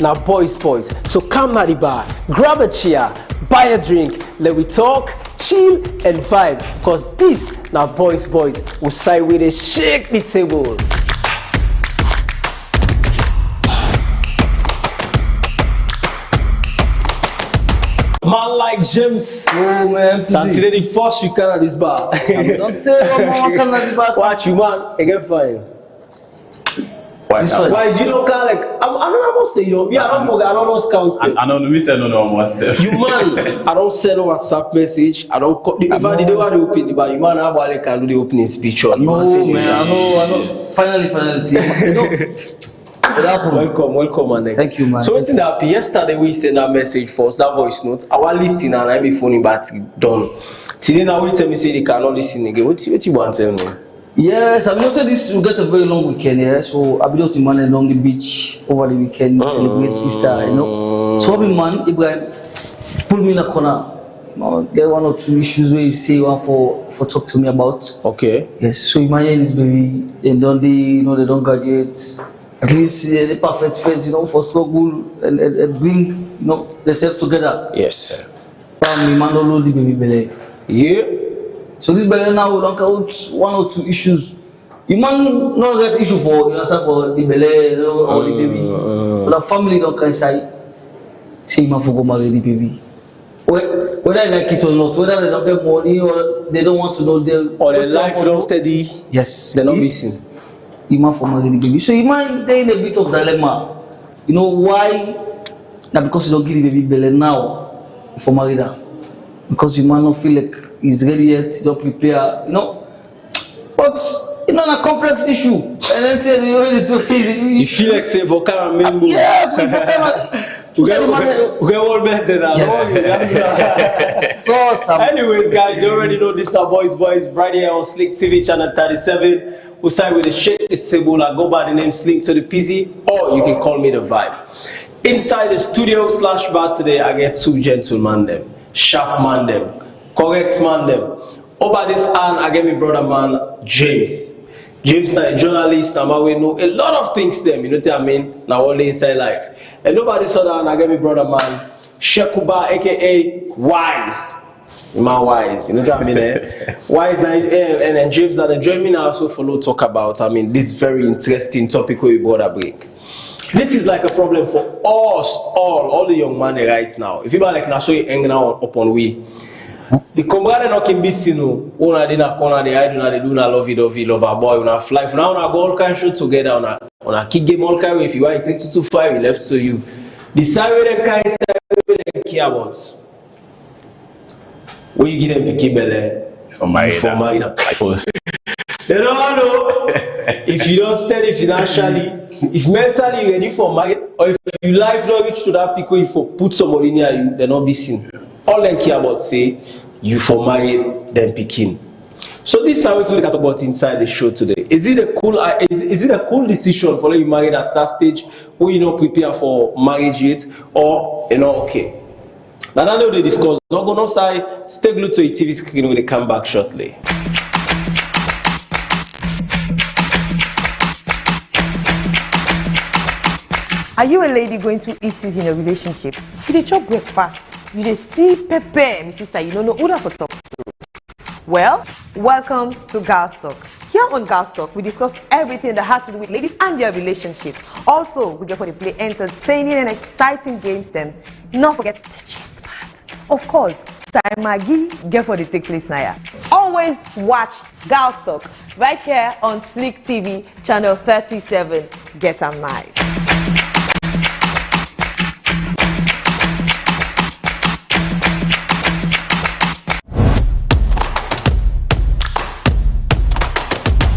Now boys, so come to the bar, grab a chair, buy a drink, let we talk, chill and vibe. Cause this now boys, will side with a shake the table. Man like James. Oh man, Saturday the first you can at this bar. Don't tell me can at the bar. Watch you man, again fine. Why you don't kind like I must say I don't forget, I don't know scout. I don't know, say no myself. You man, I don't send no WhatsApp message. I don't if I did want to open the bar, you man have like can do the opening speech or no man, I know. Finally. Welcome, man. Thank you, man. So what's that? Yesterday we sent that message for us, that voice note. Our listener and I be phone battery done. Today now we tell me say they cannot listen again. What you want to tell me? Yes, I know say this will get a very long weekend, yeah. So I'll be just man along the beach over the weekend, celebrate Easter, you know. So I'll be man, Ibrahim, put me in a corner. There are one or two issues where you say you want for talk to me about. Okay. Yes, so imagine this baby, they don't graduate. At least the perfect friends, for struggle and bring, themselves together. Yes. Me man don't know the baby belly. Yeah. So this belly now will knock out one or two issues. You man not get issue for the belly or the baby. But the family don't can say man for go marry the baby. Whether they like it or not, whether they don't get money or they don't want to know them. Or their life don't steady. Yes. They're not missing. Iman for marry the baby. So Iman they in a bit of dilemma. You know why? Now because you don't give the baby belly now for marry that. Because you might not feel like he's ready yet, you don't prepare, But it's not a complex issue. And then you feel like say vocal main move. Yeah, we get all better now. Anyways, guys, you already know this are boys right here on Slik TV channel 37. We'll start with the shake the table. I go by the name Slik to the PZ, or you can call me the Vibe. Inside the studio / bar today, I get two gentlemen them, sharp man them, correct man them. Over this hand, I get my brother man James. James is a journalist, we know a lot of things them, you know what I mean? Now all the inside life. And nobody saw that, and I get my brother man Shekuba, aka Wise. Man Wise, you know what I mean? Wise and then James that join me now also follow talk about this very interesting topic we brought a break. This is like a problem for us all the young men right now. If you like now show you hanging out upon we. The comrade not can be seen. Una dina corner the eye do not love a boy, una fly. Now una go all kind shoot together, una kick game all kind. If you want to take 2-5, he left to you. Decide where them kind of care about. When you give them the kibele for my they don't know if you don't steady financially, if mentally you're ready for marriage, or if you life not reach to that people, if you put somebody near you, they're not be seen. All they care about say you for married, then picking. So this time we talk about inside the show today. Is it a cool decision for you married at that stage when you not prepare for marriage yet, or okay? Now I know they discuss. Don't go no side. Stay glued to a TV screen when they come back shortly. Are you a lady going through issues in a relationship? You dey chop breakfast, you dey see pepper, my sister, you don't know who that for talk to. Well, welcome to Girls Talk. Here on Girls Talk, we discuss everything that has to do with ladies and their relationships. Also, we get for the play entertaining and exciting games them. Not forget the gist part. Of course, Time Maggie get for the take place now. Always watch Girls Talk right here on Slik TV channel 37. Get them nice.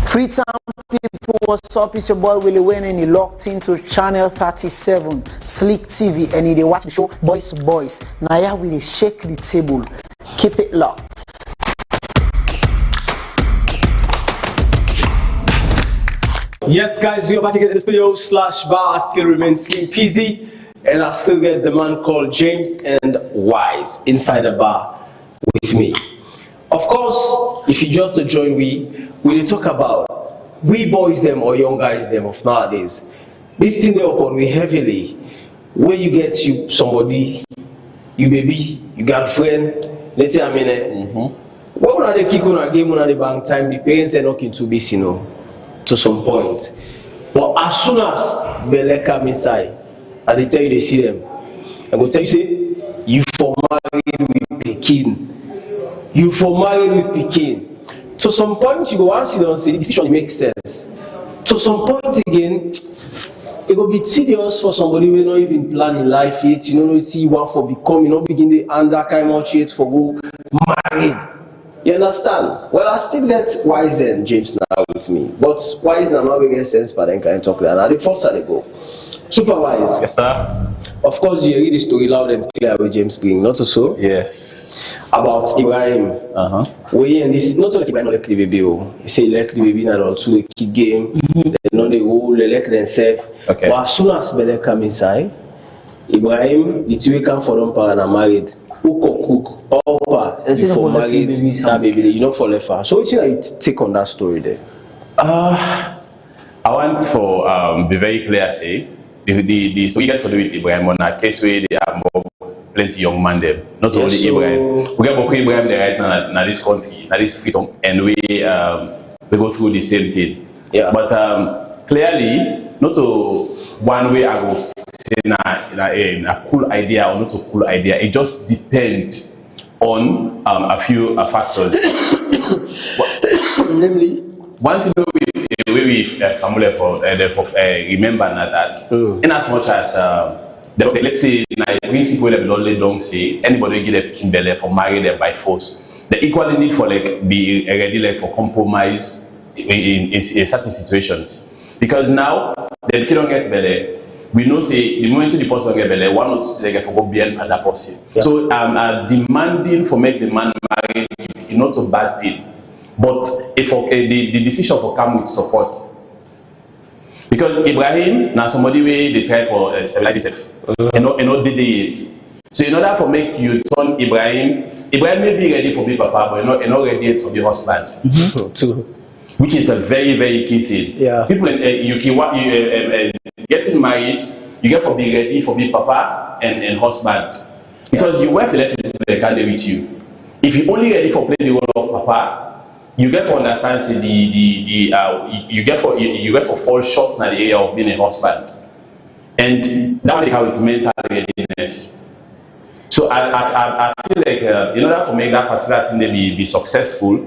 Free time people, what's up? It's your boy Willie Wayne and you locked into channel 37 Slik TV and you watch the show Boys. Now yeah, we shake the table. Keep it locked. Yes guys, we are back again in the studio / bar. I still remain Slim PZ and I still get the man called James and Wise inside the bar with me. Of course, if you just join we talk about we boys them or young guys them of nowadays. This thing they upon we heavily. Where you get you somebody, you baby, you girlfriend, let's say I mean, what when they kick on a game on the bank time, the parents are not into busy, you know, to some point. But as soon as Bele come inside, and they tell you they see them, I go tell you say, you for married with Pekin. You for married with Pekin. To some point you go once you don't say the decision makes sense. To some point again, it will be tedious for somebody who not even plan in life yet. You know, see what for become, you know, begin the under kind of yet for go married. You understand? Well, I still get Wise and James now with me. But Wise now make sense, but then can talk that. Now the first they go. Super Wise. Yes, sir. Of course, you read the story loud and clear with James bring, not so? Yes. About Ibrahim. We and this not only Ibrahim like the baby. He say like the baby not all to a kid game. They know they will elect themselves. Okay. But as soon as Bele come inside, Ibrahim, the two come for them para married. Who cook, Papa, before married, that baby, you know, for left far. So, which you take on that story there? I want for be very clear, say the story get to do with Ibrahim on a case where they have more plenty young man there. Not only so Ibrahim, we get Boko Ibrahim there right now, this country, this freedom, and we go through the same thing. Yeah. But clearly, not to one way I go. A cool idea or not a cool idea, it just depends on a few factors. Namely, one thing we family for remember that in as much as let's say principle don't say anybody get a picking belly for marry them by force, they equally need for like be ready like for compromise in certain situations, because now the kid don't get belly. We know say the moment the person get belly, one or two they get for go beyond other person. Yeah. So demanding for make the man marry is not a bad thing, but if the decision for come with support, because Ibrahim now somebody way they try for stabilize himself and not did it. So in order for make you turn Ibrahim may be ready for be papa, but not ready for the husband. Too. Which is a very, very key thing. Yeah. People, getting married, you get to be ready for be papa and husband, because your wife left the carry with you. If you only ready for play the role of papa, you get to understand you get for fall short in the area of being a husband, and that is how it's mental readiness. So I feel like in order to make that particular thing be successful,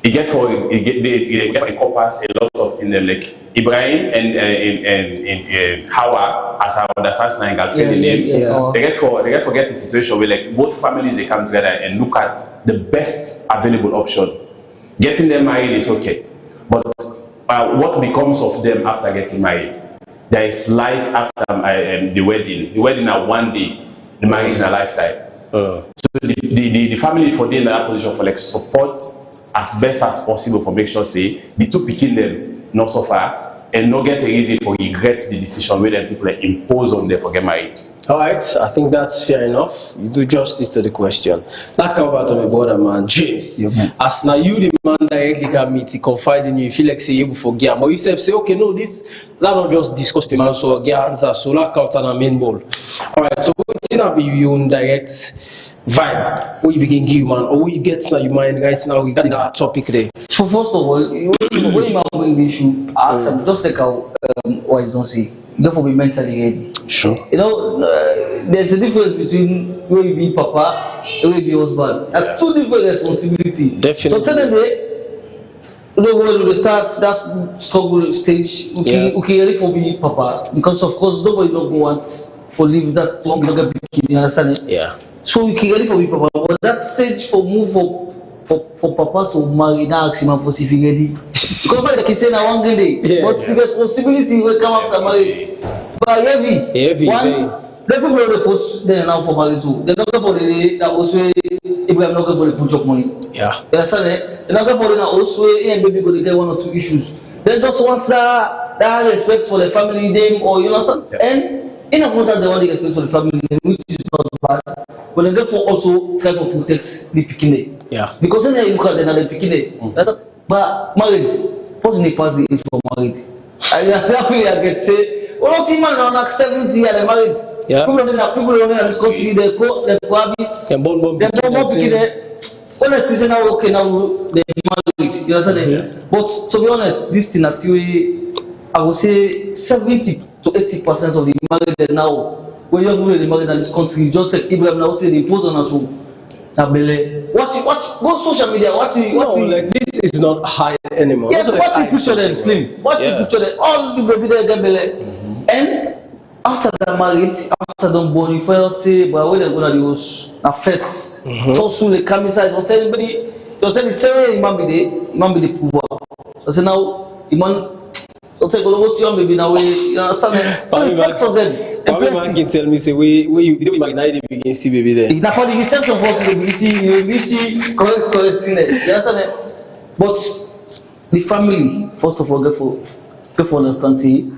it get encompass a lot of things like Ibrahim and Hawa, as I understand now, they get to get a situation where like both families they come together and look at the best available option. Getting them married is okay, but what becomes of them after getting married? There is life after the wedding. The wedding are one day, the marriage in a lifetime. So the family for them in that position for like support as best as possible for make sure say the two picking them not suffer and not get easy for regret the decision where them people impose on them for get married. Alright, I think that's fair enough. You do justice to the question. That come back to my brother man, James. As now you the man directly can meet, he confide in you, you feel like say you forget. But you say, okay, no, this let not just discuss the man, so get answer, so that count on a main ball. Alright, so what's gonna be your own direct vibe where you begin give man, or where you get now your mind right now regarding that topic there? So first of all, when you bring the issue, ask them just like how Wise don't say, you have to be mentally ready. Sure. You know, there's a difference between where you be papa and where you be husband. That's two different responsibilities. Definitely. So tell them you know when we start that struggle stage, we can ready for be papa, because of course nobody don't want for live that long, you don't get, you understand it? Yeah. So we can ready for be papa, but that stage for move for papa to marry now ask him for if he ready. Because like he say now one day, but the responsibility will come after marriage. But heavy. One, the people the first they now for marriage too. They not go for the that also Abraham not go for the put up money. Yeah. You understand it? They not go for the also and baby go to get one or two issues. They just want that respect for the family name, or you understand? Yeah. And in as much as they want the respect for the family name, which is not bad, but they therefore also try to protect the picking. Yeah. Because then you look at the picking. That's but married, person pass the age for married. I feel I get say, well, see man on like 70 and they married. Yeah. People in this country, they cohabit. Them born They don't pick there. Honestly, say now okay, now they married. You understand? But to be honest, this thing actually, I would say 70 to 80% of the married now, when you're going to married in this country, just like Ibrahim now say they post on us. Watch, go social media. Watch. Like this is not high anymore. Yes, watch the picture them slim. Watch the picture them. All the baby there get belle. And after they're married, after they're born, you find out say, but when they're gonna do affects. So soon they come inside. Don't tell anybody. Don't tell the same man be the proof. So say now, the man. Don't say go see your baby now. You understand? So it affects for them. One man can tell me say where you begin see baby there. That's for the reception first. You see correct thing there. You understand? But the family, first of all, get for understand, see,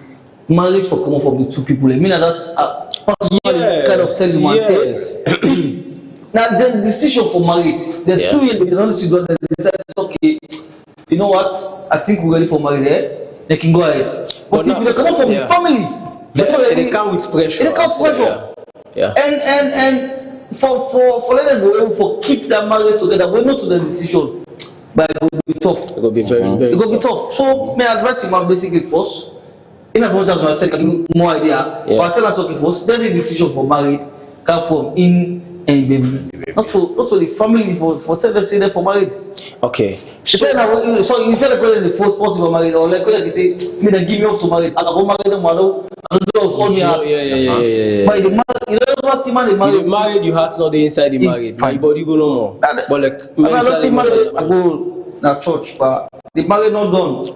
marriage for common for the two people. I mean, that's personally kind of tell you man. Yes. Now, the decision for marriage, the 2 years, they don't see God, they decide, okay, you know what, I think we're ready for marriage there, they can go ahead. But if they come out from the family, they come with pressure. They come with pressure. Yeah. And for let them go, for keep that marriage together, we're not to the decision. But it will be tough. It will be very tough. So, my advice is basically first, in as much as I said, I give you more idea, but I tell us okay first, then the decision for married come from in and baby. Not for the family, for tell them say that for married. Okay. So instead of calling the first possible married, or like you say, me then give me up to married, I go marry them, I don't hold me out. Yeah. But the married, you don't ever see man the married. You married, your heart's not the inside the married. Your body go no more. But like I don't see married, I go na church, but the married not done.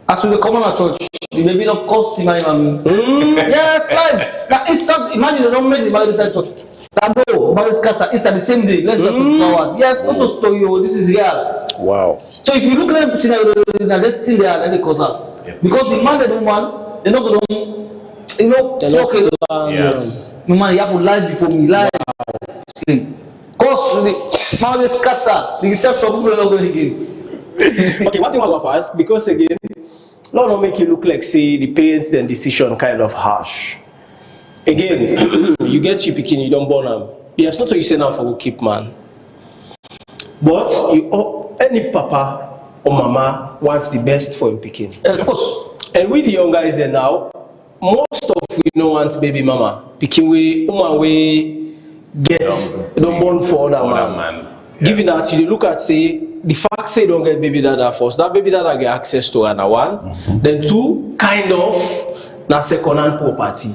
As we come on a church, the baby not cost him. Yes, like now instant. Imagine they don't make the married inside church. No, marriage scatter. It's at the same day. Less than 24 hours. Yes, not to story you. This is real. Wow. So if you look at them, that thing they are any cause up. Because the man and the woman, they're not gonna, you know, say okay. Yes. No man, you have to lie before me. Lie. Cause the marriage scatter. The reception people are not going to give. Okay, one thing I want to ask, because again, not make you look like say the parents' then decision kind of harsh. Again, you get you picking, you don't born them. Yes, not so you say now for keep man. But any papa or mama wants the best for him picking. Of course. And with the young guys there now, most of we don't want baby mama picking way woman way don't born for other man. Yeah. Given that you look at say the fact say don't get baby dada first, that baby dada get access to another one, then two kind of na second hand property.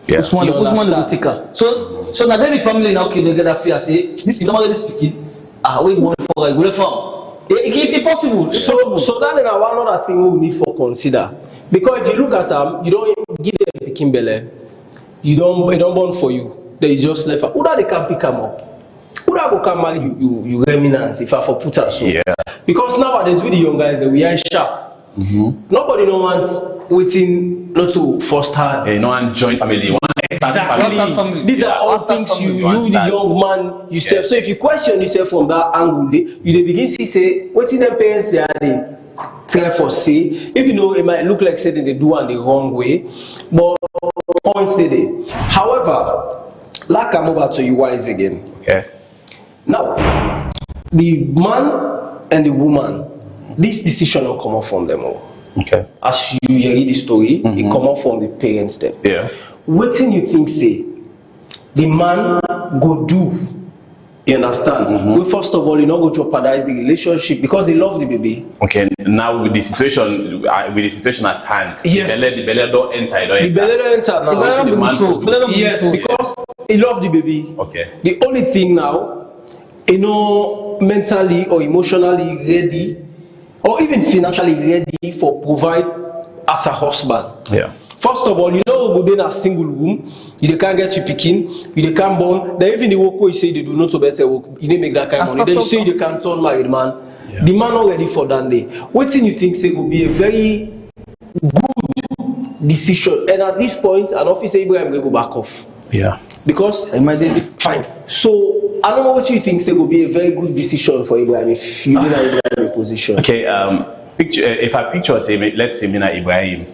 Yeah. So now then the family now can get that fear say this is normally speaking. We born for a good farm. It can be possible. So that is one other thing we need for consider. Because if you look at them, you don't give them picking belly. They don't born for you. They just left. Who that they can pick them up? Who that go come marry you remnant if I for put her so. Yeah. Because nowadays with the young guys we are sharp. Nobody no wants waiting not to first hand. No one joint family. Exactly. These are all things you the young man yourself. So if you question yourself from that angle, you begin to say what in them parents they are they try for say. If you know it might look like saying they do it the wrong way, but points they do. However, like I'm over to you wise again. Okay. Now, the man and the woman, this decision will come out from them all. Okay. As you read the story, it come out from the parents then. Yeah. What thing you think say the man go do? You understand? Well, first of all, you not go jeopardize the relationship because he love the baby. Okay. Now with the situation at hand, yes, the belly don't enter. The belly don't enter now. Yes, because he love the baby. Okay. The only thing now, mentally or emotionally ready, or even financially ready for provide as a husband. Yeah. First of all, you know go in a single room, you can't get you picking, you can't born. Then even the work you say they do not so better work, you didn't make that kind of money. Then you say you can't turn married man. Yeah. The man not ready for that day. What thing you think say will be a very good decision? And at this point, an officer Ibrahim will go back off. Yeah. Because fine. So I don't know what you think say will be a very good decision for Ibrahim if you in Ibrahim position. Okay. If I picture say let's say Mina Ibrahim.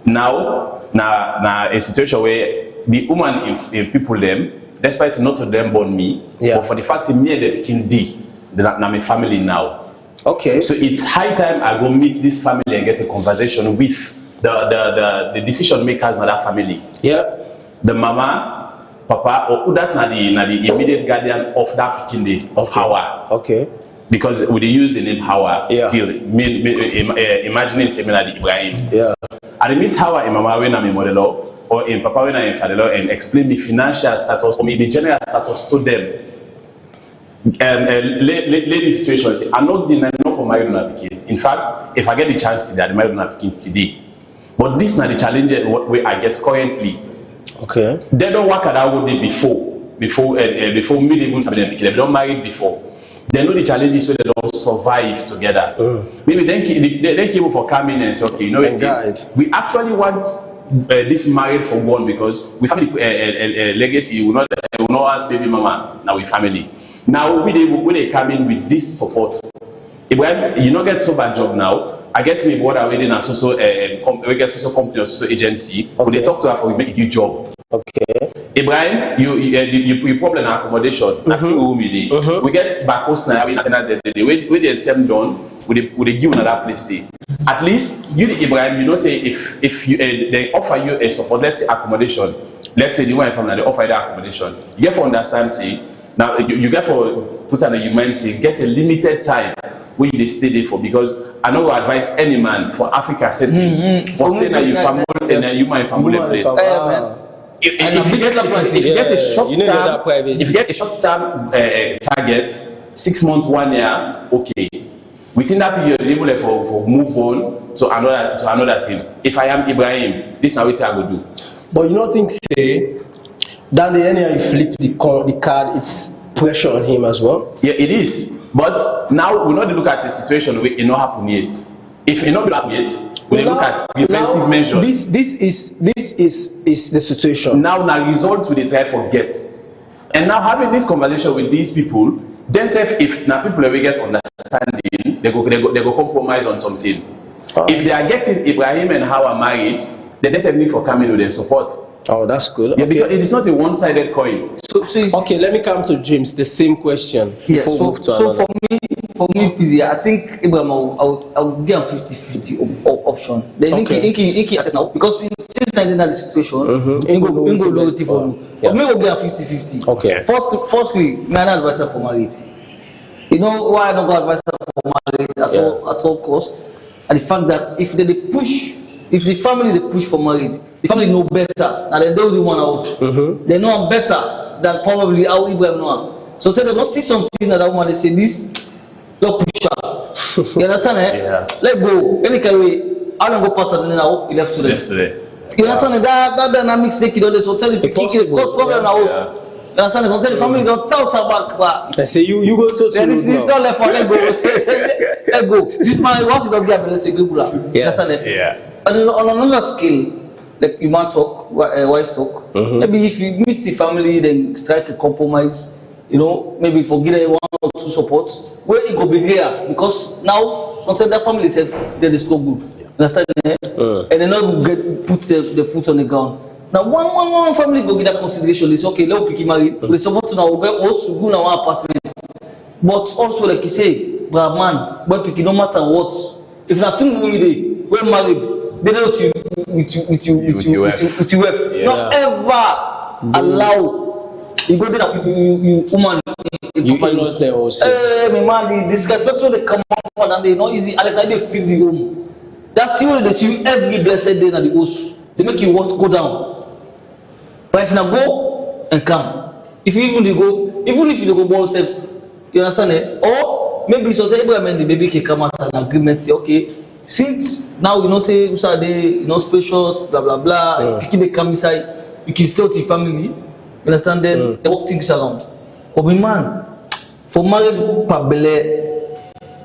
Now a situation where the woman in people them, despite not to them born me, but for the fact that me and the pikin D, na my family now. Okay. So it's high time I go meet this family and get a conversation with the decision makers in that family. Yeah. The mama, papa, or who that na the immediate guardian of that pikin day of Hawa. Okay. Because we use the name Hawa still, imagining similar to Ibrahim. Yeah. I meet Hawa in mama when I'm in modelo or in papa when I'm in Kadelo and explain the financial status or maybe the general status to them. Lady situation, say, I'm not denying for my own pikin. In fact, if I get the chance today, I might not pikin today. But this is not the challenge where I get currently. Okay. They don't work at that way before me even them. They don't marry before. They know the challenges so they don't survive together. Maybe they came for coming and say, okay, you know what? We actually want this married for one because we family legacy. We will not ask baby mama. Now we family. Now when they come in with this support, Ibrahim, you not get so bad job now. I get me what I already now so we get social company or social agency. When they talk to her for we make a good job. Okay. Ibrahim, you problem accommodation. We get back post now. Where they attempt done, we give another place. Stay. At least you, Ibrahim, you know say if you they offer you a support, let's say accommodation. Let's say the one from they offer you the accommodation. You get to understand say now you get for put on a human say get a limited time where you stay there for because I know I advise any man for Africa setting for staying at your family in a human family place. If you get a short term target, 6 months, 1 year, okay. Within that period, you're able for move on to another thing. If I am Ibrahim, this is not what I will do. But you don't think say that the end you flip the card, it's pressure on him as well? Yeah, it is. But now we not look at the situation where it not happen yet. If it not happen yet, we look at preventive measures. This is the situation. Now result we try forget. And now having this conversation with these people, then say if now people ever get understanding, they go compromise on something. If they are getting Ibrahim and Hawa married, then they need for coming with their support. Oh, that's good. Yeah, because it is not a one-sided coin. So okay, let me come to James. The same question. Yeah, so for me, Pizzy, I think Ibrahim, I'll give him 50-50 option. Then he assess now because since 19 the situation, he go low for me. I'll give him 50-50. Okay. Firstly, me an advisor for married. You know why I don't go advisor for married at all cost, and the fact that if the family they push for married, the family know better, and they do the one else. They know better than probably how Ibrahim know. So tell them not see something that woman they say this, look push her. You understand? Yeah. Let go. Any kind of way, I don't go past and now he left today. You understand that dynamics they kid so tell the cause problem now. You understand? So tell the family don't tell back. I say you go to then it's not left for let go. Let go. This man once you don't get let's say go. You understand? Yeah. And on another scale, like human talk, wise talk. Maybe if you meet the family, then strike a compromise. You know, maybe forget 1 or 2 supports. Where it go be here because now sometimes that family said they struggle. Understand? And they not put the foot on the ground. Now one family go get that consideration. They say okay, let me pick married. We support to now get also go now one apartment. But also like you say, brother man, boy pick no matter what. If na single woman dey, we married. They know with you. Not ever allow you go there you woman you lost them also. My man, the disrespectful they come up and they not easy and they feel the home. That's the they see you every blessed day na the house. They make you want to go down. But if you go and come, if you even if you go more safe, you understand it? Or maybe so say the baby can come out an agreement say okay. Since now you know say they spacious blah blah blah picking the come inside you can stay with your family you understand then they work things around but my man for married pabele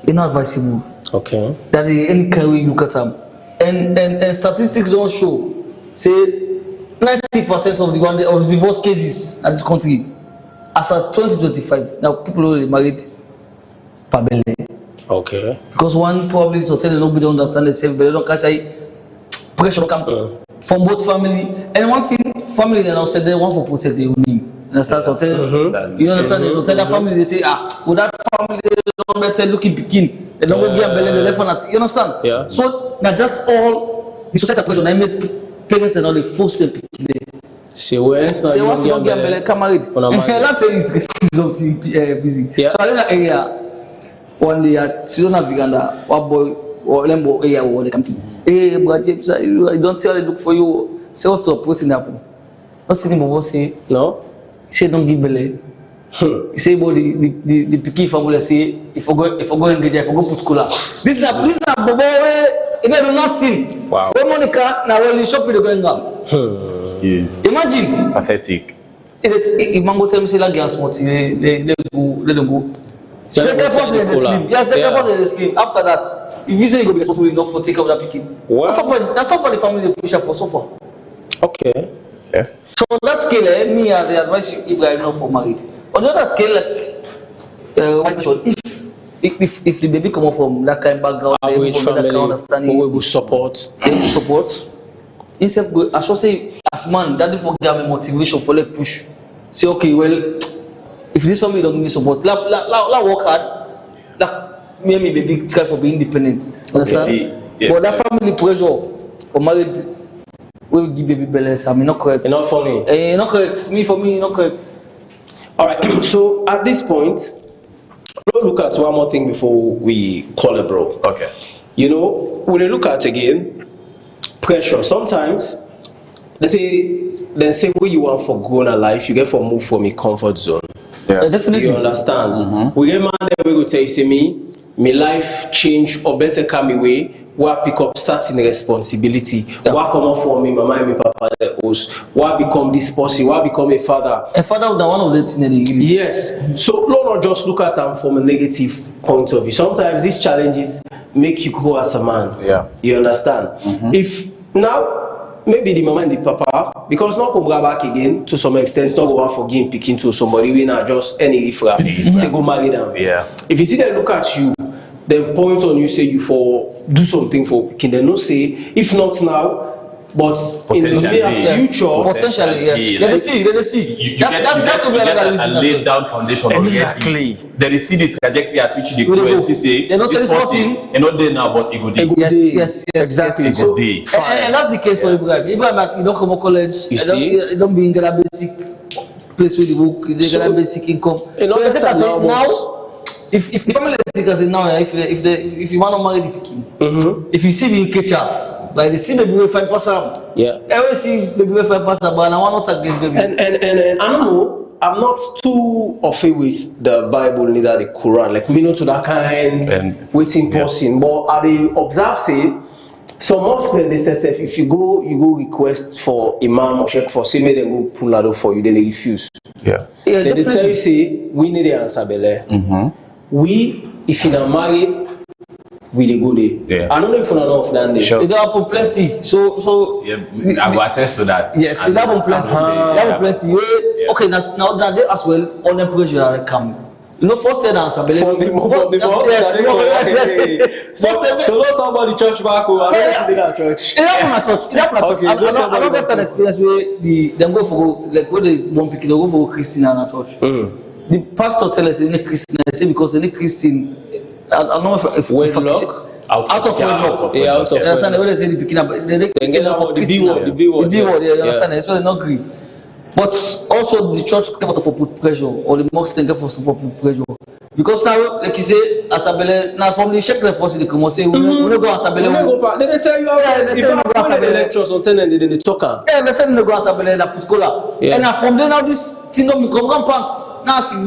it's not advisable that any kind way you look at them and statistics don't show say 90% of the divorce cases in this country as of 2025 now people already married pabele. Because one probably is hotel nobody don't understand themselves, but they don't catch pressure come from both family. And one thing, family they now said they want to protect their own name. Understand? So tell, you understand? So tell that family, they say, with that family, they don't better looking picking. They don't go be a belly, they left on that. You understand? Yeah. So now that's all the society pressure. I made parents and all they force them picking. Say once you don't get belly, come married. That's something busy. Yeah. So I in that area, one day at Sirona Viganda, one boy or Lembo area where they come to. Hey, but James, I don't tell them look for you. Say what's up? What's in happen? What's in the say? No. He said don't give belly. He say about the picky family say if I go engage, if I go put cooler. This is a bobo where they do nothing. Wow. When Monica now when the shop they going up. Yes. Imagine. Pathetic. If man go tell me say like gas smart, they go. They don't go. So they can pass in the sleep. Yes, they can pass in the sleep. After that, if you say you go be responsible enough for take care of that picking. Wow. That's not for the family they push up for so far. Okay. Yeah. So on that scale, me I advise you if I know for married. On the other scale, if the baby come from that kind of background, Average family, that kind of understanding, who will support. Instead go, I should say as man, that for give me motivation for let push. Say okay, well, if this family don't give me support, la work hard, me and my baby try for being independent. Understand? Yeah. But that family pressure for married. We give baby belly. I mean, not correct. Not funny. Not correct. For me, not correct. All right. So at this point, let's look at one more thing before we call it bro. Okay. You know, when you look at again, pressure. Sometimes they say what you want for growing a life, you get for move from a comfort zone. Yeah, definitely. You understand? We get man that we go tell you say me life change or better come away. Where pick up certain responsibility. Where come up for me, mama and me papa the host. Where become this person? Where become a father? A father would one of the things they give. Yes. So not just look at them from a negative point of view. Sometimes these challenges make you grow as a man. Yeah. You understand? If now maybe the mama and the papa, because not come back again to some extent, not go out for game picking to somebody we not just any ifra, say go marry them. Yeah. If you see them look at you, then point on you, say you for do something for picking. They no say if not now, but in the near future, potentially, yeah. They see. You get a laid down foundation. Exactly. They see the trajectory at which they go and say this person, and not there now, but it go there. Yes, exactly. So, and that's the case for Ibrahim. Ibrahim, you don't come to college. You see, you don't be in the basic place with the book. You get a basic income. So now. If the family can say now, if you want to marry the pikin, if you see the catch up, like they see the baby 5%, yeah, every see the baby 5%, but I want not against baby. And I don't know, I'm not too afraid with the Bible, neither the Quran, like me not to that kind waiting person, but I observe say some husband they say if you go request for imam or check for say make them go pull ladder for you, then they refuse. Yeah, then they tell you say we need the answer bele. We, if you're not married, we dey go there. Yeah. I don't know if you're not off that day. It happen plenty. So yeah, I will attest to that. Yes, it happen plenty. It happen plenty. Yeah. Okay, now that they as well on the pressure are coming. You know, first thing answer. From the moment. So don't talk about the church back. I don't think that church. It happen at church. I don't get an experience where them go for like where they want people they go for Christian and at church. The pastor tell us any Christian, I say because any Christian, I don't know if wedlock, out of wedlock. Yeah, out of wedlock. You understand? When they say the picking, they get for the B word. Yeah, you understand? So they not agree. But also the church get for put pressure, or the mosque get for put pressure. Because now, like you say, Asabele, now from the check the force they come and say, we don't go Asabele. Then they tell you how if you have the lectures on 10 and they talk. Yeah, they say no go Asabele na put cola. And now from there now this thing don't become rampant. Now see,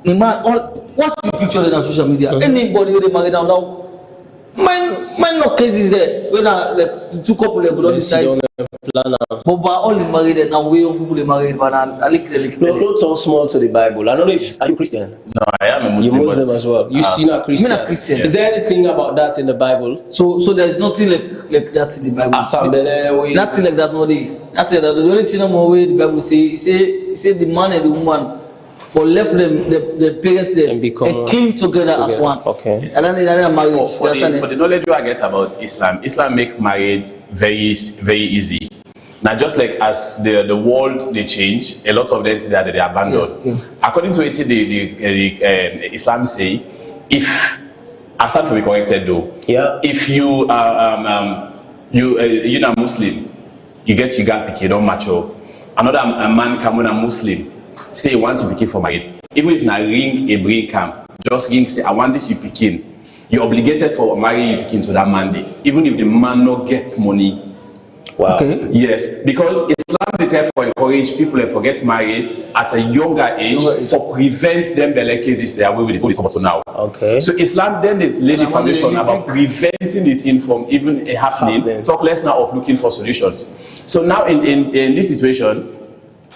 man, watch the picture on social media. Anybody who they marry now, mine no cases there. When like the two couple they go on this side. But all the married now, we people they married, but I like. No, don't sound small to the Bible. I don't know if are you Christian? No, I am a Muslim. You're Muslim as well. You're not Christian. I'm not Christian. Is there anything about that in the Bible? So there's nothing like that in the Bible. Nothing like that. No, that's it. The only thing I'm aware the Bible say the man and the woman for left them the parents there And become and cleave together as one. Okay. And then they marriage. For the knowledge I get about Islam make marriage very easy. Now, just like as the world they change, a lot of them that they abandon. According to it, the Islam say, if I stand to be corrected though. Yeah. If you you're not Muslim, you get your girl pick, you don't mature. Another man come when a Muslim say you want to pick for marriage. Even if na ring a break come, just ring say I want this you picking. You're obligated for marrying you picking to that man day. Even if the man not get money. Wow. Okay. Yes, because Islam they therefore encourage people to get married at a younger age for prevent them belle cases they are way with the police now. Okay. So Islam then they lay the foundation about preventing the thing from even happening. Talk less now of looking for solutions. So now in this situation,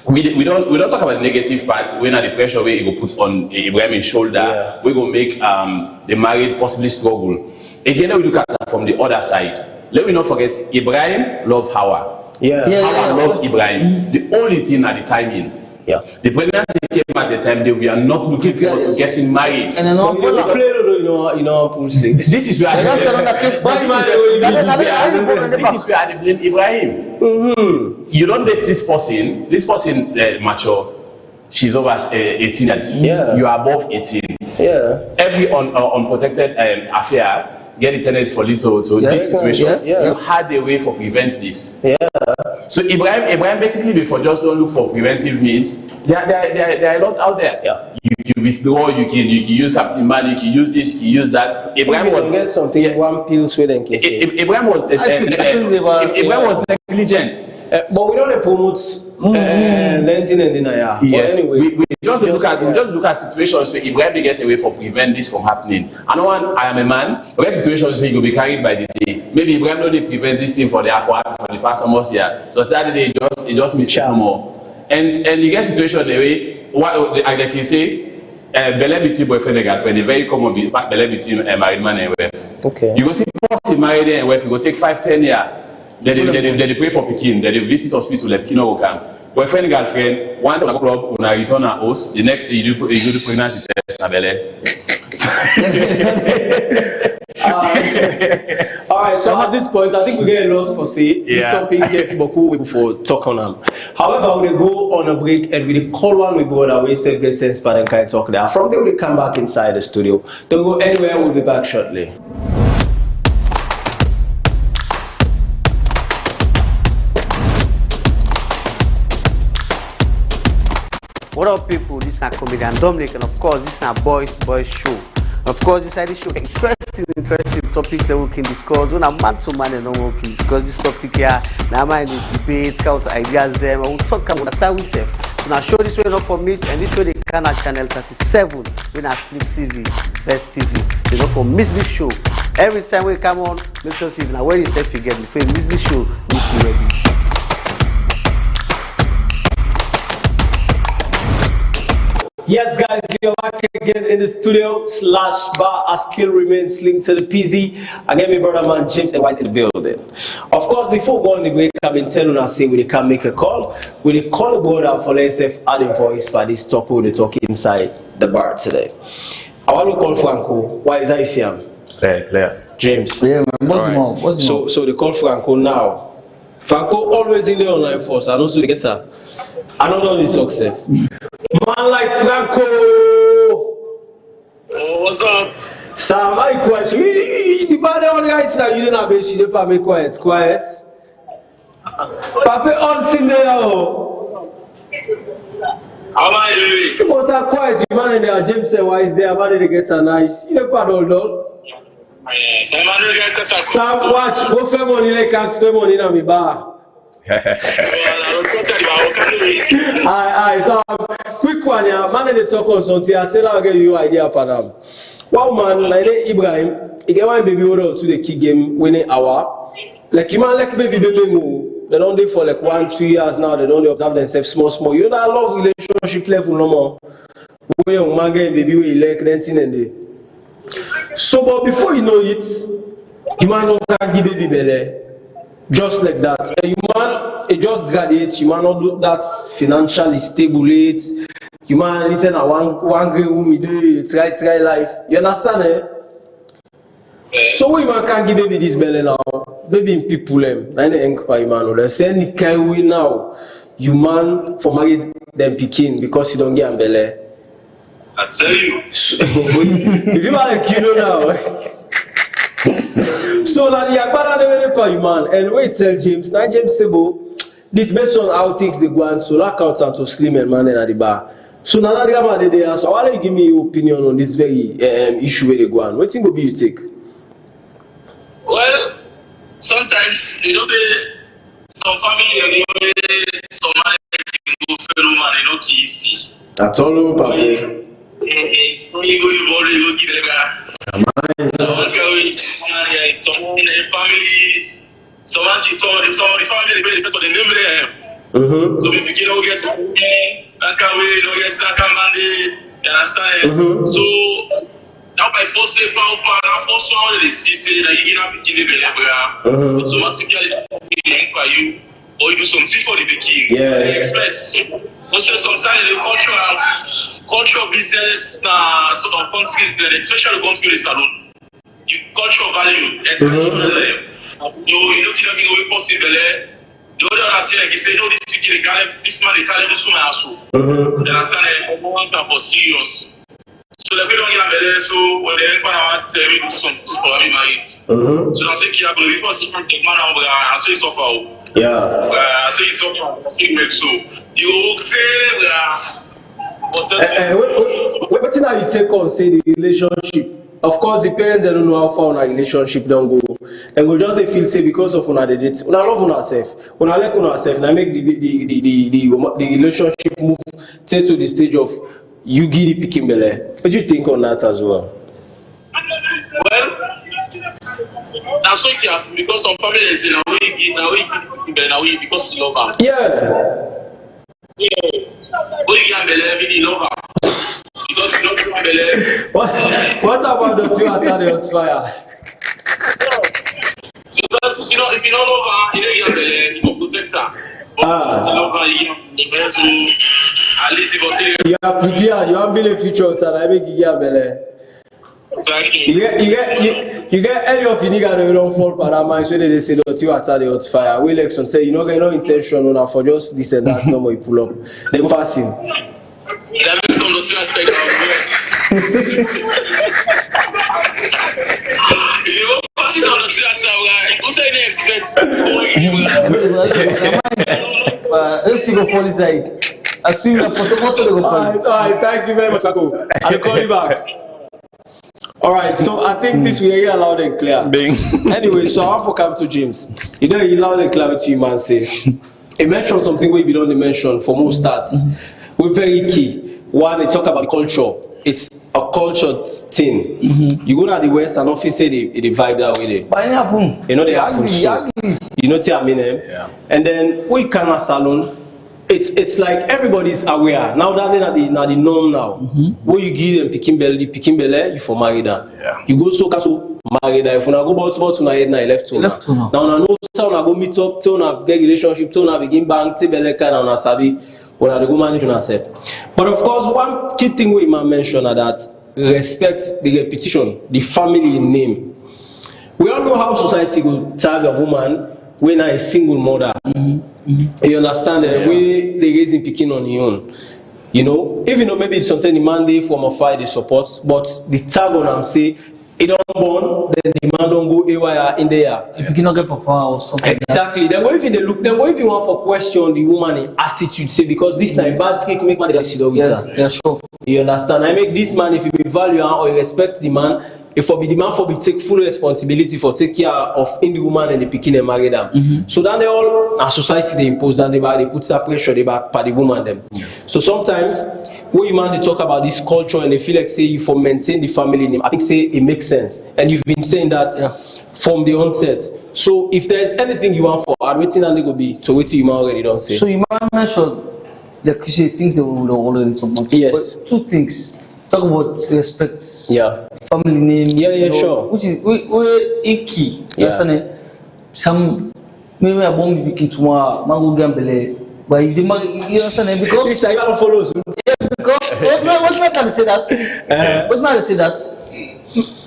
we don't talk about the negative part. We're not the pressure where you go put on Ibrahim's shoulder. Yeah. We go make the married possibly struggle. Again, we look at that from the other side. Let me not forget, Ibrahim loved Hawa. Hawa loved Ibrahim. The only thing at the timing. Yeah. The pregnancy came at a time that we are not looking forward to getting married. And then This is where I blame Ibrahim. You don't date this person. This person mature. She's over 18 years. Yeah. You are above 18. Yeah. Every unprotected affair get the tendency for little to this situation. You had a way for prevent this. Yeah. So Ibrahim basically before just don't look for preventive means. There are a lot out there. Yeah. You withdraw, you can use Captain Man, you can use this, you can use that. Ibrahim was get something one pills with them. Ibrahim was negligent. But we don't promote yes. Anyway, we just look at situations where Ibrahim get away for prevent this from happening. Another I am a man. There are situations where you will be carried by the day. Maybe Ibrahim no dey prevent this thing for the past almost year. So Saturday it just miss more. And you get situation the way like you say. Belle between boyfriend and girlfriend, a very common pass belle between married man and wife. Okay. You go see person married and wife, you go take 5-10 years. Then they pray for Pekin, then they visit hospital, like Pekin will come. Boyfriend, girlfriend, once on a club, when I return at house, the next day you do pregnancy test, Alright, so at this point, I think we get a lot for say. This topic gets Boku for talk on them. However, we go on a break and we call one we go that way, save get sense, but then kind of talk there. From there, we come back inside the studio. Don't go anywhere, we'll be back shortly. What up, people? This is our comedian Dominic, and of course, this is our boys show. Of course, inside this show, interesting topics that we can discuss. When I'm man to man and we can discuss this topic here. Now, I'm in the debate, count ideas them, and we'll talk about start with them. So now, show this way not for miss, and this way they can at channel 37 when I Slik TV, Best TV. They don't for miss this show. Every time we come on, make sure see now where you say you get before you miss this show, miss you ready. Yes, guys, we are back again in the studio. /bar I still remains linked to the PZ. Again, my brother man James and Wise in the building. Of course, before going on the break, I've been telling us say we can make a call. We call the board out for let's say adding voice for this topic we talk inside the bar today. I want to call Franco. Why is that him? Clear. James. Yeah, man. What's more? So they call Franco now. Franco always in the online force. I know so they get her. I don't know the success. Man like Franco. Oh, what's up? Sam, are you quiet? The bad one right now, you didn't have a she didn't make quiet. Papa on thing there. How am I doing? You must have quiet, you man in there. James said, why is there? Man, they get a nice. You don't all. Sam, watch. Go for money, like can spend money in my bar. Aye, so quick one, yeah. Man, they talk on something. I said I'll give you idea for them. One man like Ibrahim, he get one baby order to the key game winning hour. Like you man like baby move. They don't do for like 1-2 years now. They don't observe themselves small. You know that love relationship level no more. Where young man get baby we like dancing and day. So, but before you know it, you man don't can give baby belly. Just like that. And you man, it just graduate, you man not do that financially stable it. You man listen at one great woman do it's right life. You understand eh? So we man can't give baby this belly now. Baby in people them. I ain't for you man. They say any can we now. You man for married them picking because you don't get a belly. I tell you. If you are a kilo now. So now the Agbada never for you man. And wait tell James. Now James Sebo. This based on how things they go and so lock out and to slim and man at the bar. So now that they are. So why don't you give me your opinion on this very issue where they go on? What thing will be you take? Well, sometimes you know say some family and some man go phenomenon, you know, easy. That's all over, Papa. It's really good to give them some family, someone the family they so the name there. So if you don't get that way, you don't get that money, you understand? So now by force say power force all the say that you cannot begin the belly. Automatically by you or you do something for the beginning. Yes. Also sometimes the cultural business sort of countries, especially going to the salon. You cultural value and you know possible. The other thing like you say, no, this man they can't do so much. You understand? For serious. So the people don't get better. So when they want to do something for me, married. So that's why I believe for some take man over and so it's offer. Yeah. So it's offer. So you say what now you take on say the relationship? Of course, the parents they don't know how far our relationship don't go. And go just they feel say because of una date, una love una self, una like una self, and make the relationship move take to the stage of you giddy picking belly. What do you think on that as well? Well, that's okay because some families now we because you love them. Yeah. We can believe love them. Because you don't believe. What about the two at the hot fire? Because if you don't love her, you don't believe. You don't protect her. But if you love her, you know to at least you are prepared. You have built a future and I make you get belly. You get any of the nigga that don't fall for that mind, so they say that you at the hot fire. We like some say you know no intention on for just this and that. No more you pull up. They go fasting. That makes some not take out. If you go fasting on the track, who say they expect? Let's see go fall inside. Assume that for tomorrow they go fall. Alright, thank you very much, Paco. I'll call you back. Alright, so I think this will hear loud and clear. Anyway, so I want to come to James. You know, he loud and clear what you man say. He mentioned something we don't mention for most stats. We're very key. One, they talk about culture. It's a culture thing. You go to the West and often say they vibe that way there. But it happen. You know they happen so. You know what I mean? Yeah. And then we can salon. It's like everybody's aware. Now that they're the norm now. Where you give them picking belly, you for married that. Yeah. You go so married that. If you go about to na left to now. Now I know so I go meet up, to na get relationship, to na begin bank, to belly kind of na sabi. When I go manage yourself. But of course, one key thing we might mention is that respect the repetition, the family name. We all know how society will tag a woman when a single mother. You understand the way they raising picking on your own. You know, even though maybe it's something the Monday from a Friday support, but the tag on them say it don't born, then the man don't go AYR in there. If you cannot get papa or something. Exactly. Then go if they look, then go if you want for question the woman attitude, say because this time bad trick make man sit with her. Yeah, sure. You understand? I make this man if you value or you respect the man, if for be the man for be take full responsibility for take care of in the woman and the picking and marry them. So then they all our society they impose and they put that pressure they back by the woman them. So sometimes when you man they talk about this culture and they feel like say you for maintain the family name, I think say it makes sense. And you've been saying that from the onset. So if there's anything you want for waiting and they go be to wait you man already don't say. So you man mentioned the cliche things they will already talk about. Yes. But two things. Talk about respect. Yeah. Family name. Yeah, sure. Which is we key. Yeah. Some maybe I won't be tomorrow. Mango gambele. But you understand because this I don't follow. Yes, because what's not gonna say that? What's not gonna say that?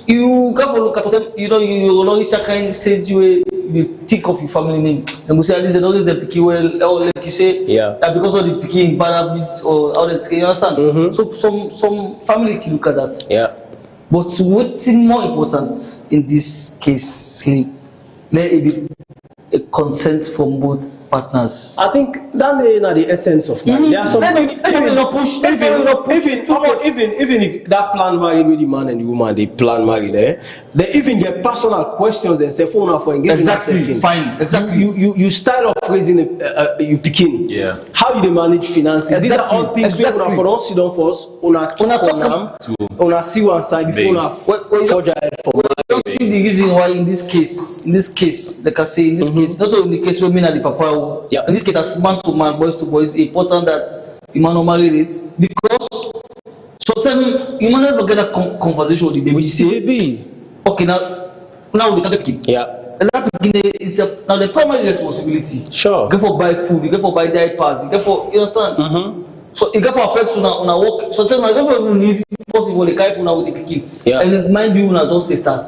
You go for look at them, you know, you will reach a kind of stage where you think of your family name. And we say at least they always the picky well, or like you say, that because of the picking bad habits or all that, you understand? So some family can look at that. Yeah. But what's more important in this case, Slik, let it be a consent from both partners. I think that is the essence of marriage. There are some even if that plan married with the man and the woman, they plan married, they even get personal questions and say phone for engagement. Exactly, fine. Exactly. You style of raising you picking. Yeah. How do they manage finances? Exactly. These are all things we for us sit down for us. Una see one side before una forge ahead for marriage. I don't see the reason why in this case, like I say, in this case, not only in the case where me and the papa, in this case as man to man, boys to boys, it's important that you man not marry it because sometimes you might never get a conversation with the baby. We see baby. Okay, now we got the kid. Yeah. And that beginning is now the primary responsibility. Sure. You get for buy food, you get for buy diapers, you get for, you understand? So it get for affect una work. Sometimes I get for need possible the guy una with the pikin. Yeah. And mind you una just start.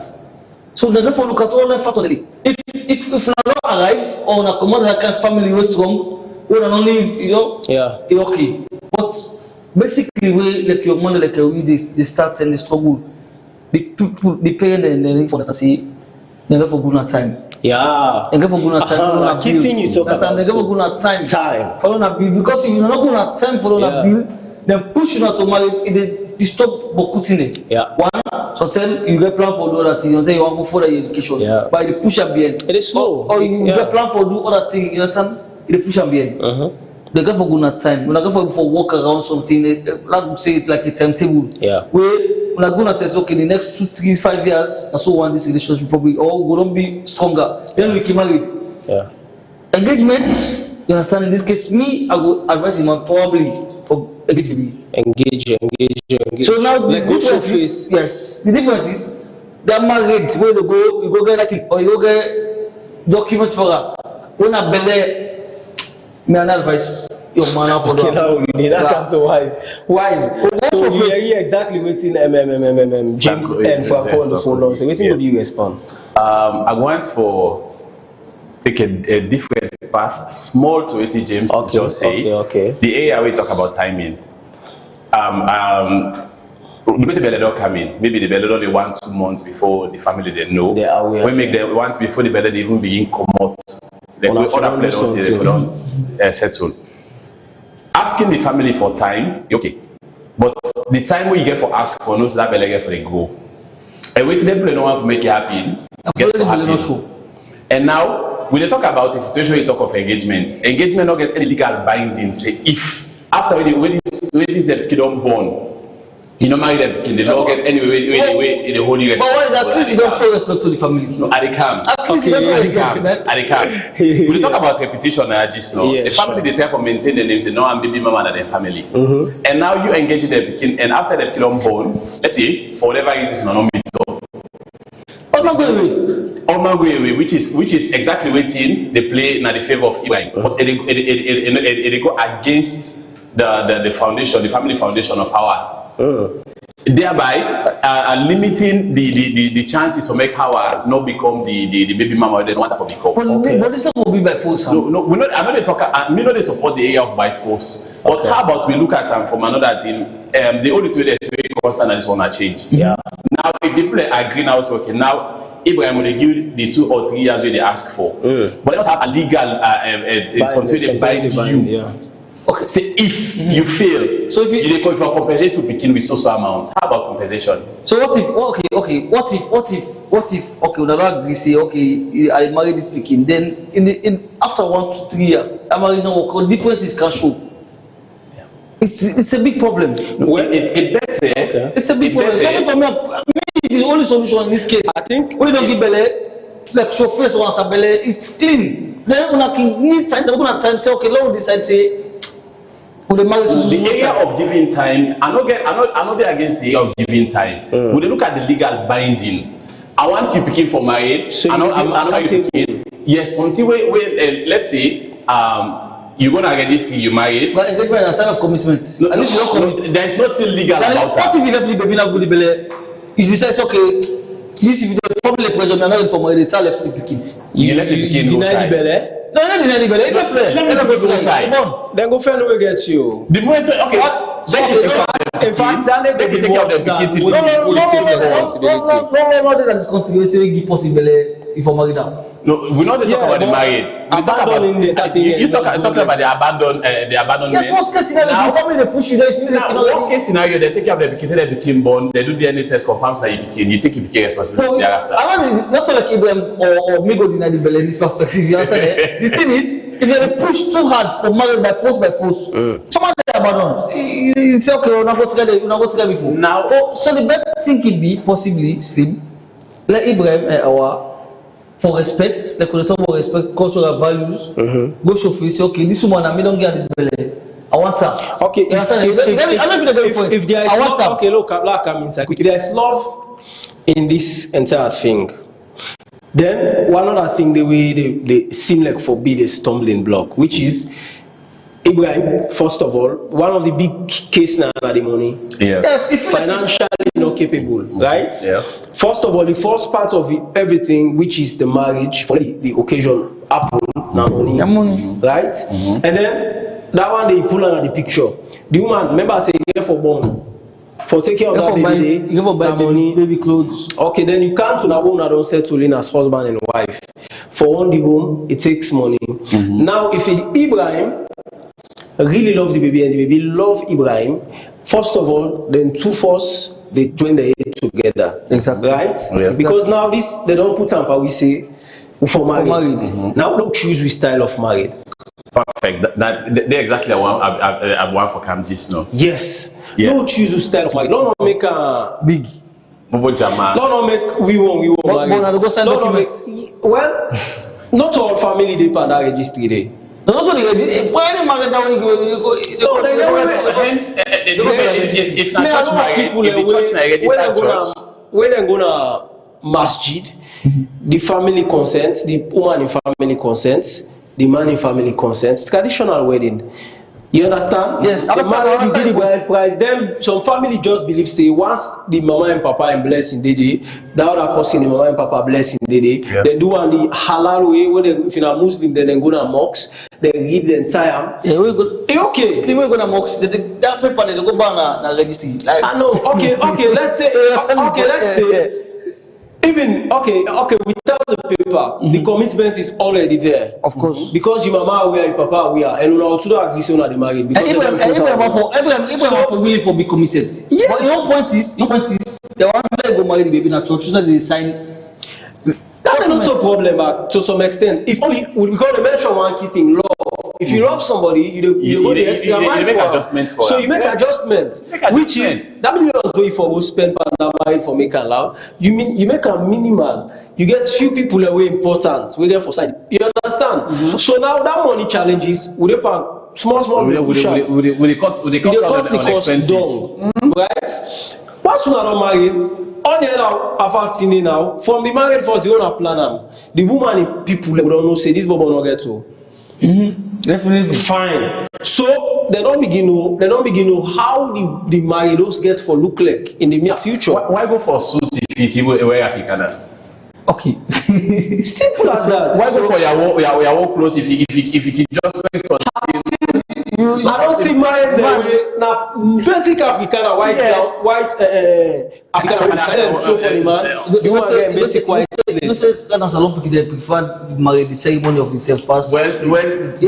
So they get for look at all the factors. If una not arrive or una command that kind of family was strong, we don't need, you know. Yeah. Okay. But basically we like your money like they start and they struggle. The people, the parents and they for say they get for good time. Yeah. They get for good time. Keeping you talk about. They get for good time. Time. Follow na bill because if you not good time follow na bill, then push you not to marry it disturb bokutine. Yeah. One, sometimes you get plan for do other things. You say you want to go for the education. Yeah. But you push at the end. It is slow. Or you get plan for do other things. You understand? You push at the end. They get for good time. When I go for work around something, like we say it like a timetable. Yeah. Where when I go and say okay, the next 2, 3, 5 years, I so want this relationship probably all will not be stronger. Then we can marry. Yeah. Engagement, you understand? In this case, me, I go advise him probably for engagement. Engage. So now the like difference is, yes, the difference is they are married. Where you go get a thing or you go get document for her. When I believe, me an advice your man for okay, now we need that so wise. So you hear exactly waiting James and Franco on the phone now. So waiting will you respond? I want for take a different path, small to 80 James just say. Okay. The area we talk about timing. The belly come in. Maybe the belly only 1-2 months before the family they know. They are aware. We make them once before the belly they even begin come out. Then we other players don't see they don't settle. Asking the family for time, okay. But the time when you get for ask for no, so that belly get for the go. And wait till they play no one to make it happen. Get for happen. And now, when they talk about a situation, we talk of engagement. Engagement not get any legal binding. Say if after when this the kid don't born, you know marry them, the law get anyway in the whole US. But why is that? At least you don't show respect to the family. No, I can't. At least you don't show respect. I can't. When we talk about repetition, I just know the family they try for maintain the names. Say no, I'm baby mama and their family. And now you engage in the beginning, and after the kid on born, let's say for whatever reason, you don't meet up. Which is exactly waiting they play in the favor of Ibrahim, but they go against the foundation, the family foundation of Hawa. Thereby limiting the chances to make Hawa not become the baby mama they don't want to become. But this not will be by force. No, we not. I know they talk. Me know they support the area of by force. But how about we look at them from another thing? The only two they say constant and this one change. Yeah. Now if people agree now, so okay now. Abraham will give the 2 or 3 years where they ask for, but they also have a legal something they bind you. Yeah. Okay. Say if you fail, so if you call for compensation to begin with so amount. How about compensation? So what if what if we don't agree say okay I marry this speaking then in after 1 to 3 years I marry no work differences can show. It's a big problem. Well, it's better. Okay. It's a big problem. So for me, the only solution in this case, I think, we don't give belly, like show face once a belly, it's clean. Then we need time. We're gonna time say, okay, Lord decide say, the area of giving time. I'm not against the area of giving time. When they look at the legal binding, I want you picking for marriage. So I'm not picking. Yes, until let's say you're gonna register, you married. But engagement is a sign of commitment. No, At least you don't commit. there's nothing legal about What if that. you left the baby now with the belly? You decide, okay, this if the family pressure, you're not for marriage, it's all left the picking. You let the You pikin go deny the side. belly. No, not deny the belly. You left there. Let me go side. Come on. Then go find a way get you. The moment, okay, What? so you take care of the In fact, pikin, that let me baby take care of the watch that. pikin till No, the no, pikin no, take no, responsibility. No, that is continuously we give possibility if you marry now. No, we're not talking Yeah, about the but married. We talk about abandoning the thing you is talking not about the abandonment. Yes, worst case scenario, Now- if your family they push you there, if you Now, worst case scenario, they take care of the pikin, say they became born, they do DNA test, confirms that you became, you take your pikin responsibility thereafter. Not so like Abraham or me go deny the belly in this perspective. You understand? The thing is, if you push too hard for marriage by force, someone they abandon. You say, okay, we're not go together before. Now- so the best thing could be possibly Slim, let Abraham for respect, like we talk about respect, cultural values, go show face, okay, this woman, I don't get this belly. I want her. Okay, You understand? I don't feel the point. if there is I want love, her. okay, look, I'm inside. If there is love in this entire thing, then one other thing, the way they seem like forbid a stumbling block, which is Ibrahim. First of all, one of the big case now are the money. Yeah. Yes, if Financially not capable, right? Yeah. First of all, the first part of everything, which is the marriage, for the occasion happen now money, right? And then that one they pull out the picture. The woman, remember I say here for born, for take care of that baby, you go buy money. baby clothes. Okay, then you come to that home that don't settle in as husband and wife. For one the home, it takes money. Now, if Ibrahim really love the baby and the baby love Ibrahim, first of all, then two force they join the head together. Exactly. Right? Yeah. Because now this they don't put on we say for married. Now don't choose which style of married. Perfect. They're exactly I want for Cam just now. Yes. Yeah. No choose which style of married. Don't make a Big. Bobo Jama. don't make we want But married. go sign Don't make, documents. well, not all family depend on registry day. No, also when you marry now, you go. No, they go. Hence, if not Me, I church know married, people if the church na registered church. when they gonna masjid, the family consents, the woman in family consents, the man in family consents. It's traditional wedding. You understand? Yes, The man, you give the bride price. Then some family just believe say once the mama and papa and blessing they the other person the mama and papa blessing they they do on the halal way. When they, if you're a Muslim, then they go to mosque, they read the entire. Yeah, we go. Okay. Slim we go na mox. That paper they go buy na registry. Like. I know. Okay. Let's say. Okay. Let's say. Even without the paper, the commitment is already there. Of course. Because your mama aware, your papa aware, and you also don't agree on the marriage. Because Abraham for willing for be committed. Yes. But your point is the one that go marry the baby na church, so they sign. That's not a problem, to some extent. If only because they mention one key thing, love. If you love somebody, you go the extra mile make for adjustments for so her. you make adjustments, Make which is adjustment. that millions way for go spend per married for make and love. You make a minimal. You get few people away important. We get for side. You understand? So now that money challenges we dey small We cut the on cost expenses. down, right? Once you are not married, all the other affecting now from the married first you don't plan them. The woman in people we don't know say this bubble not get to. Definitely. Fine. So they don't begin know how the married get for look like in the near future. Why go for suit if you wear Afrikaner? Okay. Simple as that. Why go for your work clothes if you can just wear something? I don't see married now basic Afrikaner white Yes. Afrikaner style show for the man. You want to get basic white You place. say Ghana salon people they prefer marry the ceremony of himself pass. Well, You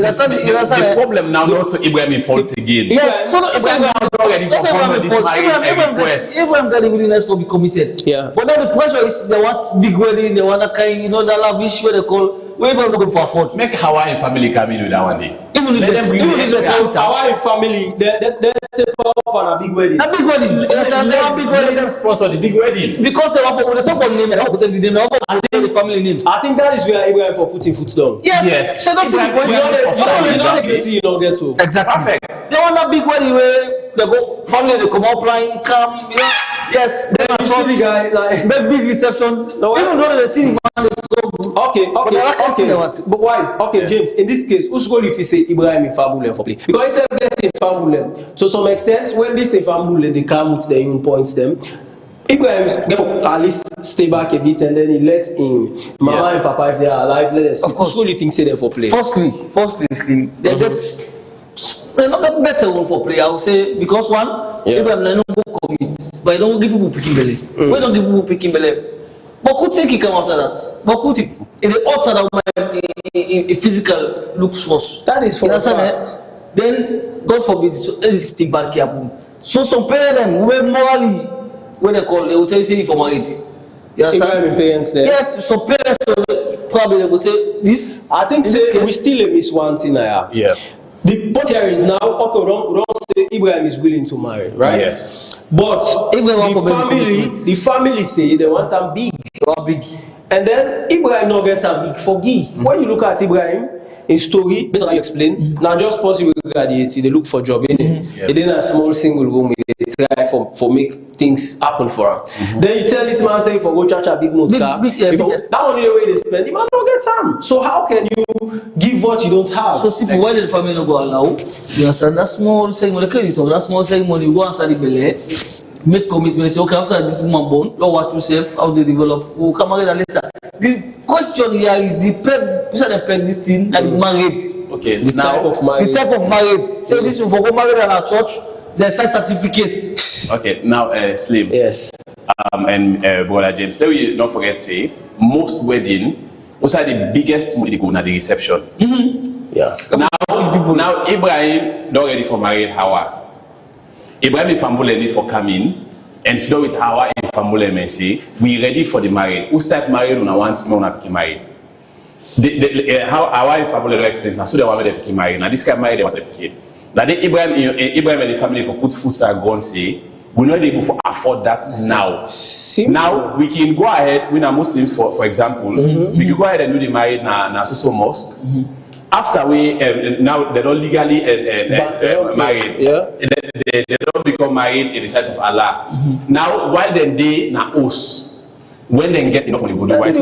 understand? the problem now not to Ibrahim in fault again. Yes, so Ibrahim already performed this marriage request. Abraham got the willingness to be committed. Yeah. But now the pressure is they want big wedding, they want a kind, that lavish where they call. We Abraham not going for afford. Make Hawaiian family come in with that one day. Even if Let them bring the So extra. our family, they step up on a big wedding. a big wedding. You understand? They want big Let wedding them sponsor the big wedding. because they want for the support name, they want to present the name, they want to present the family name. I think that is where Abraham for putting foot down. Yes. So that's the Ibrahim, point. you know You the- don't get to, you don't get to. Exactly. Perfect. They want that big wedding where they go family, they come up line, come, Yes. You see the guy like Make big reception. No, Even though they see the man is so good. Okay. But why is okay, James? In this case, who's going if you say Ibrahim in Fambule for play? Because he said getting Fambule. To some extent, when this in Fambule, they come with their own points them. Ibrahim therefore at least stay back a bit and then he let in Mama and Papa if they are alive. Let us. Of course, who do you think say them for play? Firstly, they get. They not get better one for play. I would say because one, Ibrahim they don't go commit, but they don't give people picking belly. We don't give people picking belly. But could think he come after that. But could think in the outside of my physical looks first. That is for fact. Then God forbid, so anything bad can happen. So some parents them who morally when they call, they will say if you're married. You understand? Parents there. Yes, some parents probably they will say this. I think say we still miss one thing. Yeah. The point here is now, okay, don't say Ibrahim is willing to marry, right? Yes. But the family say they want him big. And then Ibrahim not get him big for Guy. When you look at Ibrahim, his story, based on how you explain, now just possible graduate, they look for job, innit? They didn't a small single room, they try for make things happen for him. Then you tell this man say for go church a big note car. That only the way they spend, the man don't get time. So how can you give what you don't have? So people, why did the family not go allow? You understand? That small ceremony, that small ceremony, you go and study belay, make commitment, say, okay, after this woman born, you watch yourself, how they develop, we'll come marry later. The question here is the peg, who said the peg this thing, and the married. Okay, the type of marriage. The type of marriage. Say this will go married in our church, there's a certificate. Okay, now Slim. Yes. And Brother James, let me not forget say most wedding, those are the biggest money they go na the reception. Yeah. Now Ibrahim not ready for married Hawa. Ibrahim and Fambule ready for coming. And still with Hawa and Fambule may say, we ready for the marriage. Who start married when I want to get married? Hawa and Fambule don't explain now, so they want to get married. Now this guy married, they want to get. Now Ibrahim and the family for put foot and go and say, we're not able to afford that now. Simple. Now we can go ahead, we are Muslims for example, we can go ahead and do the marriage na so mosque. After we now they don't legally married. Yeah. They don't become married in the sight of Allah. Now while they na us, when they get enough money, go do white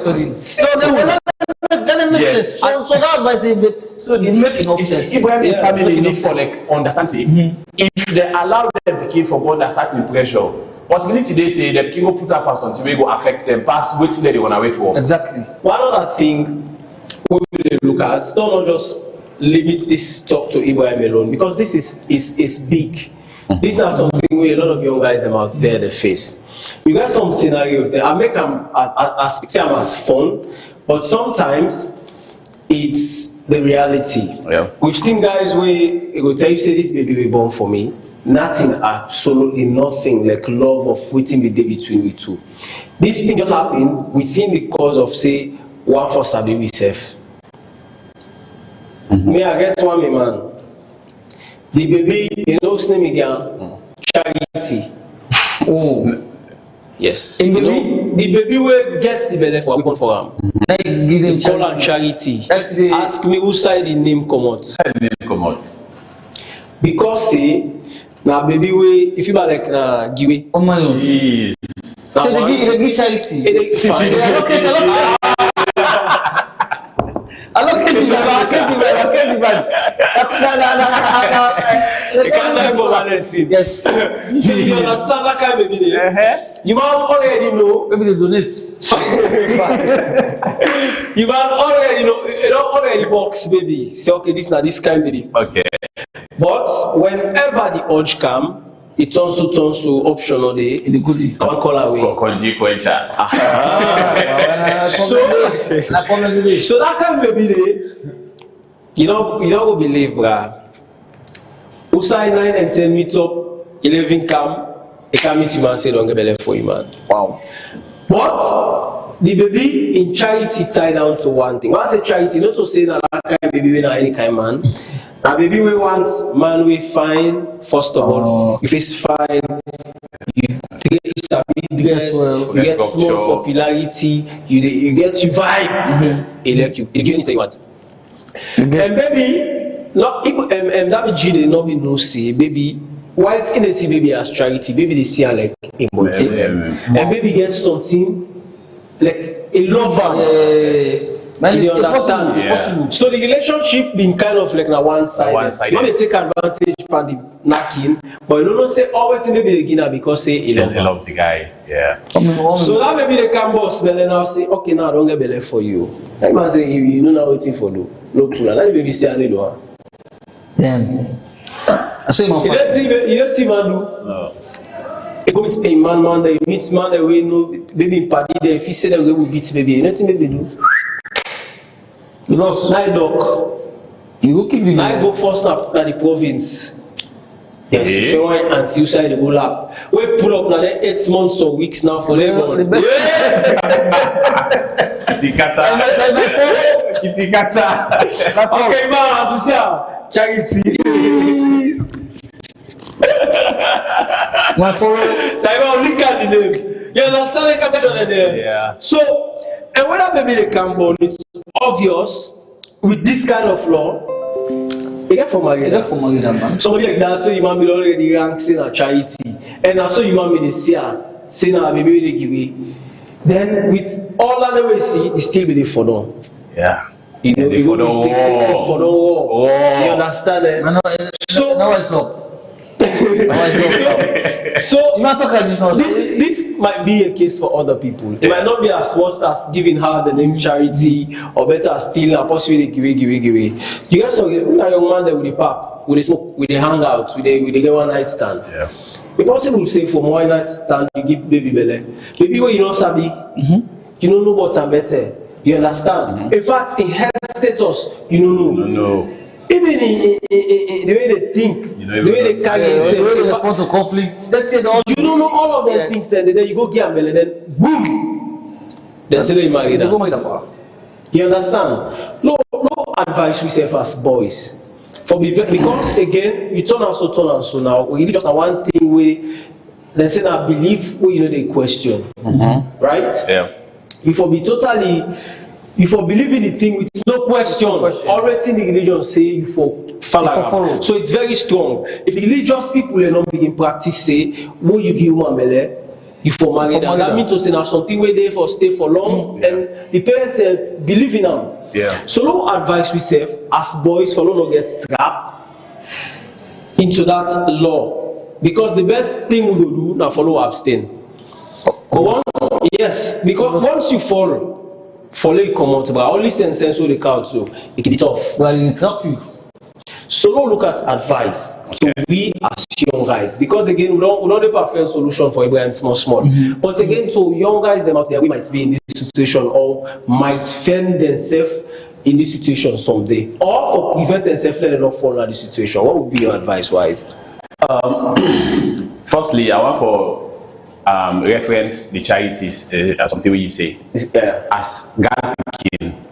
wedding. So they will not make sense. So that advice they make. So they make enough sense. Ibrahim family need for like understand say if they allow them begin for God a certain pressure, possibility they say the begin go put up person to go affect them past waiting they want to wait for. Exactly. One other thing we will look at, don't just limit this talk to Ibrahim alone, because this is big. This is something where a lot of young guys out there they face. You got some scenarios that I make them as fun, but sometimes it's the reality. Yeah. We've seen guys where it will tell you, say this baby will born for me. Nothing, absolutely nothing like love of waiting the day between we two. This thing just happened within the cause of say one for a baby self. Me, I get one man. The baby, you know, his name again, Charity. Oh, yes. You know, the baby will get the belly for weapon for him. Call her Charity. Ask me who side the name come out. Because say, now baby way, if you buy like giwe. oh my God. Jeez. So they give Charity. Fine. I don't care You can't lie for honesty. Yes. So you understand that kind of baby there? You might already know. Maybe they donate. You might already know. You don't already box baby. Say okay, this kind of baby. Okay. But whenever the urge come, it turns to option or the goodie. One call away. So that kind of baby there, you don't go believe, bruh. Who sign 9 and 10 meet up, 11 come, he can meet you and say don't get belly for you, man. Wow. But the baby in Charity tied down to one thing. When I say Charity, not to say that kind of baby we not any kind man. Now baby we want man we fine. First of all, if it's fine, you dress, well, you get small popularity, you get you vibe, he like you give anything you want. And baby, not that be G they not be no say baby. White in the see baby as Charity, baby they see her like a boy. And baby gets something like a lover. You understand? Possible. So the relationship been kind of like na one-sided. You want to take advantage of the knocking, but you don't say always in the beginning because say he love the guy. Yeah. So now maybe they can boss belly now say, okay, now I don't get belly for you. Like man say you know now waiting for you. No pull. Let me say I do. Then I say man. You don't see man do. No. You go meet a man that you meet man that we know baby in party there. If he say that we will beat baby, you know what baby do? You lost. Night dog. You go keep the I go first up na the province. Yes, if you want until side the go lap. We pull up now 8 months or weeks now for Legon. Kitty kata. Okay, man, as you say, charity. my follow. So I look at the name. You understand the caption there? Yeah. So, and whether maybe they can born, it's obvious with this kind of law. You get for Marina. Man. Somebody like that, so you might be already ranked in a charity, and also you might be the say now maybe they give it. Then with all that we see, it still be the for them. Yeah. You know, you go stick to for the war. You understand it? So now it's up. So this might be a case for other people. It might not be as worst as giving her the name charity or better stealing a possibly give away. You guys know a young man there with the pap, with the smoke, with the hangout, with the get one night stand. Yeah. It's possible to say for one night stand you give baby belly. Baby when you know sabi, you don't know what I'm better. You understand? In fact, in health status, you don't know. No. Even in the way they think, the way they carry themselves, the way they respond to conflicts. That's it. You don't know all of them things, and then you go get them, and then boom, they say they marry them. You understand? No advice we say as boys, because again, you turn out so now. We really just one thing we then say I believe we they question, right? Yeah. If you believe in the thing with no question, already the religion say you for follow. So it's very strong. If the religious people are not begin practice say, what you give one belle, you for marry them. That means to say now something where they for stay for long, and the parents believe in them. Yeah. So no advice we say as boys follow not get trapped into that law, because the best thing we will do now follow abstain. But because once you follow you come out, but only sense so the count, so it can be tough. Well, it's up you. So now look at advice. So we as young guys, because again we don't have a perfect solution for Abraham small. But again, so young guys them out there, we might be in this situation or might find themselves in this situation someday, or for prevent themselves letting not fall in this situation. What would be your advice wise? Firstly, I want for reference the charities as something where you say as God picking.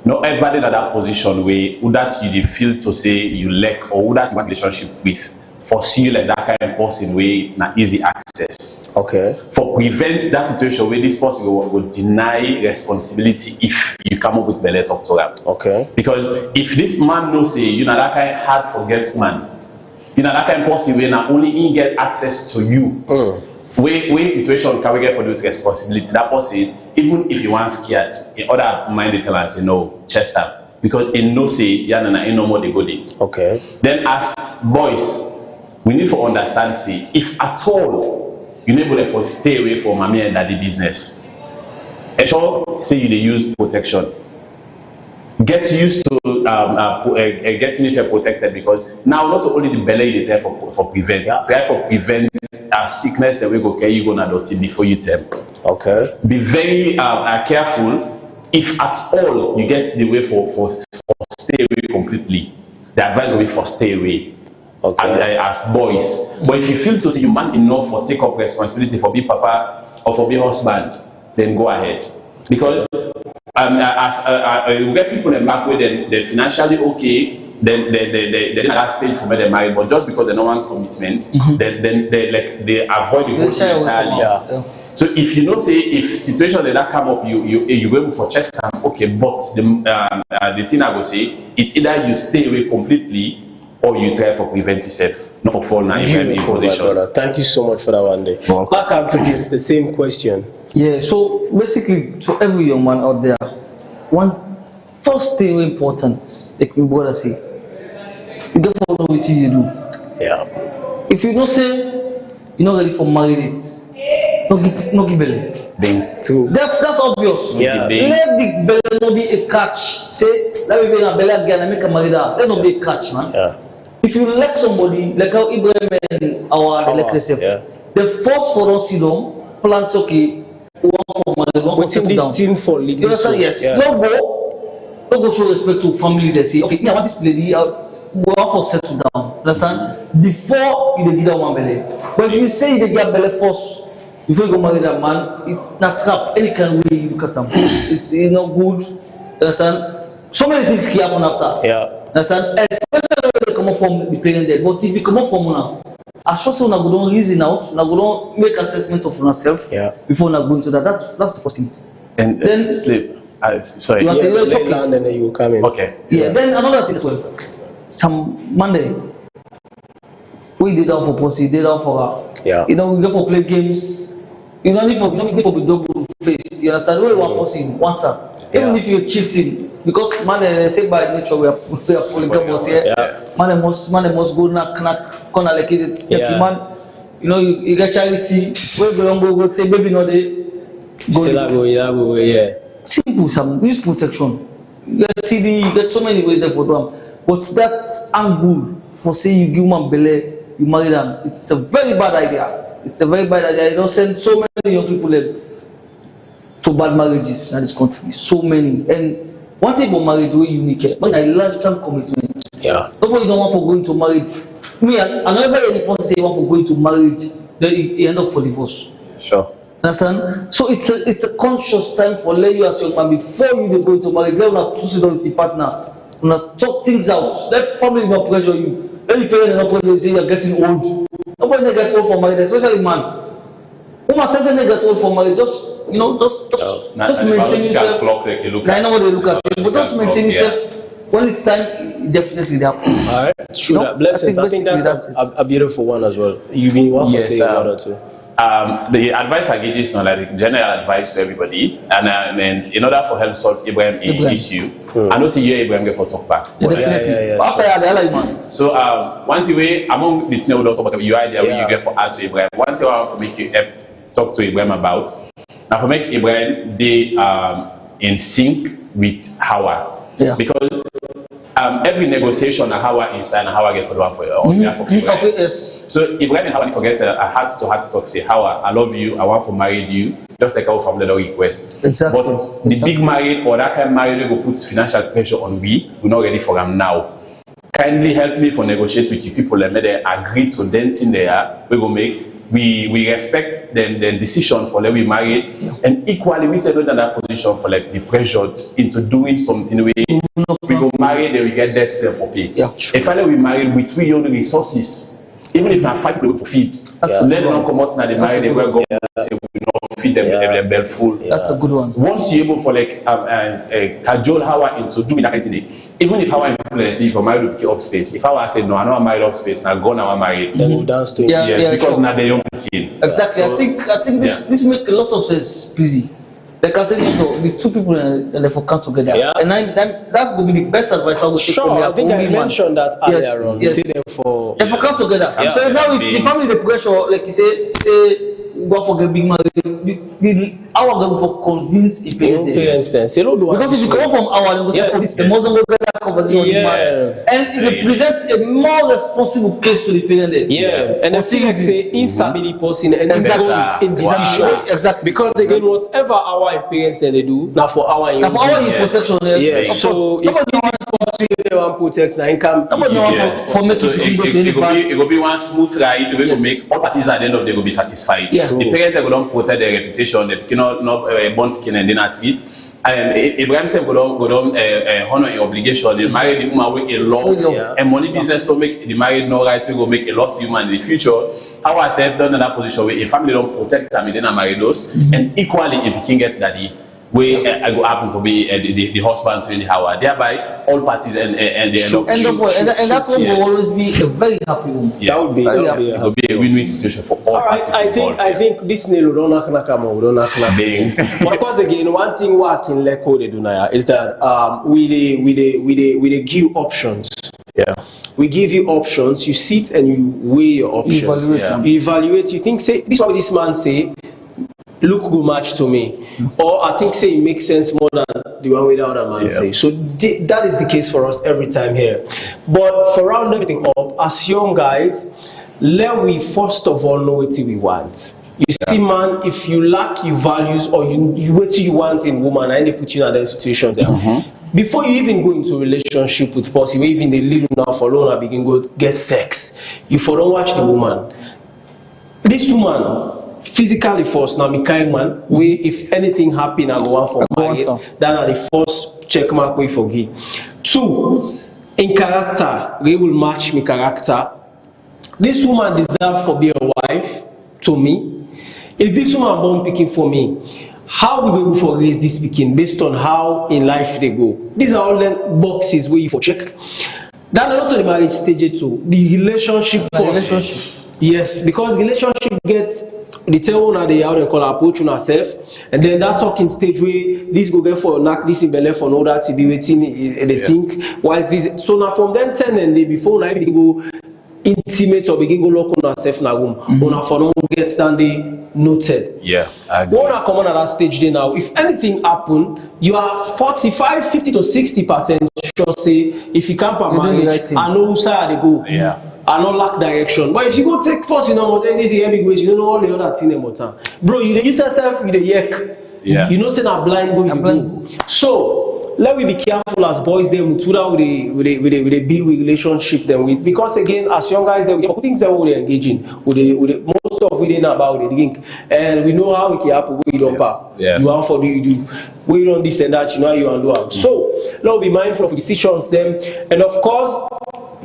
Not everybody in that position where would that you feel to say you lack or would that you want relationship with foresee you like that kind of person way na easy access. Okay. For prevent that situation where this person will deny responsibility if you come up with the letter talk to them. Okay. Because if this man knows say you know that kind of hard forget man, you know that kind of person where not only he get access to you. Where situation can we get for the responsibility? That person, even if you want scared, in other mind they tell us, you know, Chester, because in no say, yana in no more they go there. Okay. Then as boys, we need to understand, say, if at all you need to stay away from mommy and daddy business, and sure say you they use protection. Get used to getting yourself protected, because now not only the belly is there for prevent, try for prevent sickness that we go carry you go na dirty before you tell. Okay. Be very careful. If at all you get the way for stay away completely, the advice will be for stay away. Okay. As boys, but if you feel to say you man enough for take up responsibility for be papa or for be husband, then go ahead, because. We get people in back where they're financially okay, then they're in that stage for where they're married, but just because they don't want commitment, then they avoid the whole thing entirely. Yeah. So if you know say if situation like that come up, you go for chest time, okay, but the thing I go say, it's either you stay away completely or you try for prevent yourself, not for fall now in position. Brother. Thank you so much for that one day. Back up to James, the same question. Yeah, so basically, to every young man out there, one first thing important, like my brother say, you don't know what you do. Yeah. If you don't say you're not ready for marriage, no give belly. That's obvious. Yeah. Let the belly not be a catch. Say, let me be in a belly again and make a marriage. Let not be a catch, man. Yeah. If you like somebody, like how Ibrahim and our like yeah. the first for us, plans okay. One for marriage, one for settle down. This thing for legal. You understand? Yes. Yeah. No go show respect to family. They say, okay, me I want this lady. We want for settle down. Understand? Before you get that one belly. But if you say you get belly first, before you go marry that man, it's not trap. Any kind of way you look at them, it's not good. Understand? So many things can happen after. Yeah. Understand? Especially when they come up from the parent dead. But if you come up from now, I sure say we don't reason out, we don't make assessments of ourselves. Yeah. Before we go into that. That's the first thing. And then sleep. Sorry. You are saying okay. And then you come in. Okay. Yeah. Then another thing as well. Some Monday, we did that for pussy, did that for her. Yeah. We go for play games. You don't need for the double face. You understand? We want pussy, want her. Even if you're cheating, because man, they say by nature we are polygamous here. Yeah. Man must go knock corner like it. Yeah. Man, you get charity. Where go say baby no they go. Yeah. Simple, some use protection. You get CD, you get so many ways there for them. But that angle for say you give man belly, you marry them, it's a very bad idea. It's a very bad idea. You don't send so many young people to bad marriages in this country. So many. And one thing about marriage is unique. But I lifetime commitments. Yeah. Nobody don't want for going to marriage. Me, I never hear any person say want for going to marriage. Then he end up for divorce. Sure. Understand? So it's a conscious time for let you as young man before you go into marriage. Let you not sit down with your partner. You not talk things out. Let family not pressure you. Let the parents not pressure you say you're getting old. Nobody gets old for marriage, especially man. Woman says they get old for marriage. Just maintain yourself. I know what they look at, but just maintain yourself. When it's time, definitely that. All right, true. Blessings. I think that's a beautiful one as well. You've been one for saying one or two. The advice I give is not like general advice to everybody, and in order for help solve Ibrahim issue, I know see you Ibrahim get for talk back. So one thing among the things we don't talk about your idea when you get for add to Ibrahim. One thing I want to make you talk to Ibrahim about. Now for make Ibrahim they in sync with Hawa, because every negotiation Hawa inside and Hawa get for the one for on behalf of Ibrahim. So Ibrahim and Hawa forget a heart to talk. Say Hawa, I love you. I want to marry you. Just like our family request. Exactly. But the big marriage or that kind of marriage will put financial pressure on we're not ready for them now. Kindly help me for negotiate with you people and make them agree to them thing there. We will make. We respect the decision for let we marry, and equally we say not in that position for like be pressured into doing something we go marry, then we get debt for pay. Yeah, sure. If we marry with we own resources, even if I fight people for feed, let them come out now they marry, they will go say we not feed them their bell full. That's a good one. Once you're able for like cajole Hawa into doing that kind of thing, even if Hawa let's say if I marry to up space, if Hawa say no, I know I'm married up space, now go now I'm married. Then we'll dance to it. Because now they young. Exactly. So, I think this make a lot of sense, busy. Like I said, the two people and they for come together. Yeah. And that would be the best advice I would take from I think I mentioned that earlier on. Yes. See them for they for come together. Yeah. So now if the family the pressure, like you say go for get big marriage, our going for convince the parents. Because if you come from our this the most go get that conversation and it presents a more responsible case to the parent. And the thing like say instability person and in decision. Exactly. Because again, whatever our parents they do, now for our protection. Yes. So if they want protect na income, it will be one smooth ride to make all parties at the end of the day will be satisfied. The parents are going to protect their reputation. They cannot bond and then at it. And Ibrahim said, go down, honor your obligation. They marry the woman with a love and money business to make the married no right to go make a lost human in the future. Ourselves done in that position where a family don't protect them, then I marry those. And equally, if you can get daddy, where I go happen for me the husband to anyhow. Thereby, all parties and they end up. And that one will always be a very happy home. Yeah. That would be It would be a win-win situation for all right, parties. I think this nilo don't knock But of course, again, one thing working like they do now is that we give options. Yeah. We give you options. You sit and you weigh your options. You evaluate. You think, say, this is what this man say. Look good match to me, or I think say it makes sense more than the one way the other man say. So that is the case for us every time here. But for round everything up, as young guys, let we first of all know what we want. You see, man, if you lack your values or you what you want in woman, and they put you in other situations there. Before you even go into a relationship with person, even they live now for long and begin go get sex, you for don't watch the woman. This woman. Physically first, now me kind man, we if anything happen, I go on for married. That are the first check mark we forgive. 2, in character, we will match me character. This woman deserves to be a wife to me. If this woman born picking for me, how we go for raise this picking based on how in life they go. These are all the boxes where you for check. That not to the marriage stage too. The relationship first. Yes, because relationship gets the tell una they how they call approach una self, and then that talking stage where this go get for knock this in belly for know that to be waiting they think while this so now from then 10 and day before now everything go intimate or begin go lock on ourselves in a room una for no get standing noted. Yeah, when I come on at that stage there now, if anything happen, you are 45, 50 to 60% sure say if you can't per marriage, I know who side they go. Yeah. I don't lack direction. But if you go take pause, you know what this is big ways, you don't know all the other thing about time. Bro, you use yourself with the yak. Yeah. You know say na blind boy you go. So let we be careful as boys then with the build relationship them with, because again as young guys we things that we engaging with the most of we didn't know about the drink and we know how it can happen where you don't pop. Yeah. You have for do you do where you don't this and that, you know how you and do. So let we be mindful of decisions them, and of course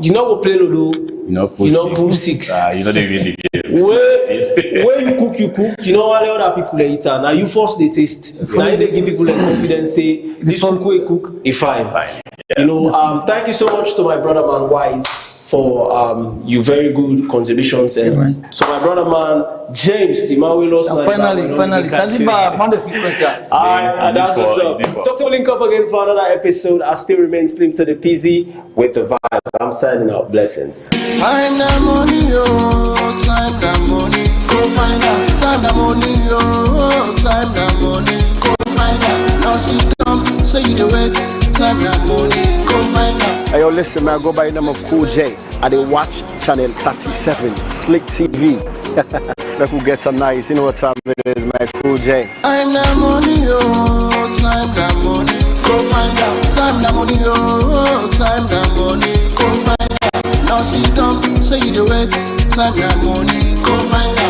you know go play Ludo. You know pool 6. You know they really game. Where you cook. You know all the other people they eat and now you force the taste. Now they give people the confidence say this cook we cook is fine. Yeah. You know, thank you so much to my brother man Wise for you very good contributions, and so my brother man James, the man we lost. Finally, Saliba, man the frequency. And that's what's up. So to link up again for another episode. I still remain slim to the PZ with the vibe. I'm signing out. Blessings. Time the money, oh, time the money, go find out. Time the money, oh, time the money, go find out. Now sit down, say you the wait. Time the money, go find out. Hey, yo, listen, man, I go by the name of Cool J. I dey watch channel 37, Slik TV. Make we get some nice, you know what time it is, man, Cool J. Time the money, oh, time the money, go find out. Time the money, oh, time the money, go find out. Now sit down, say you the wait. Time the money, go find out.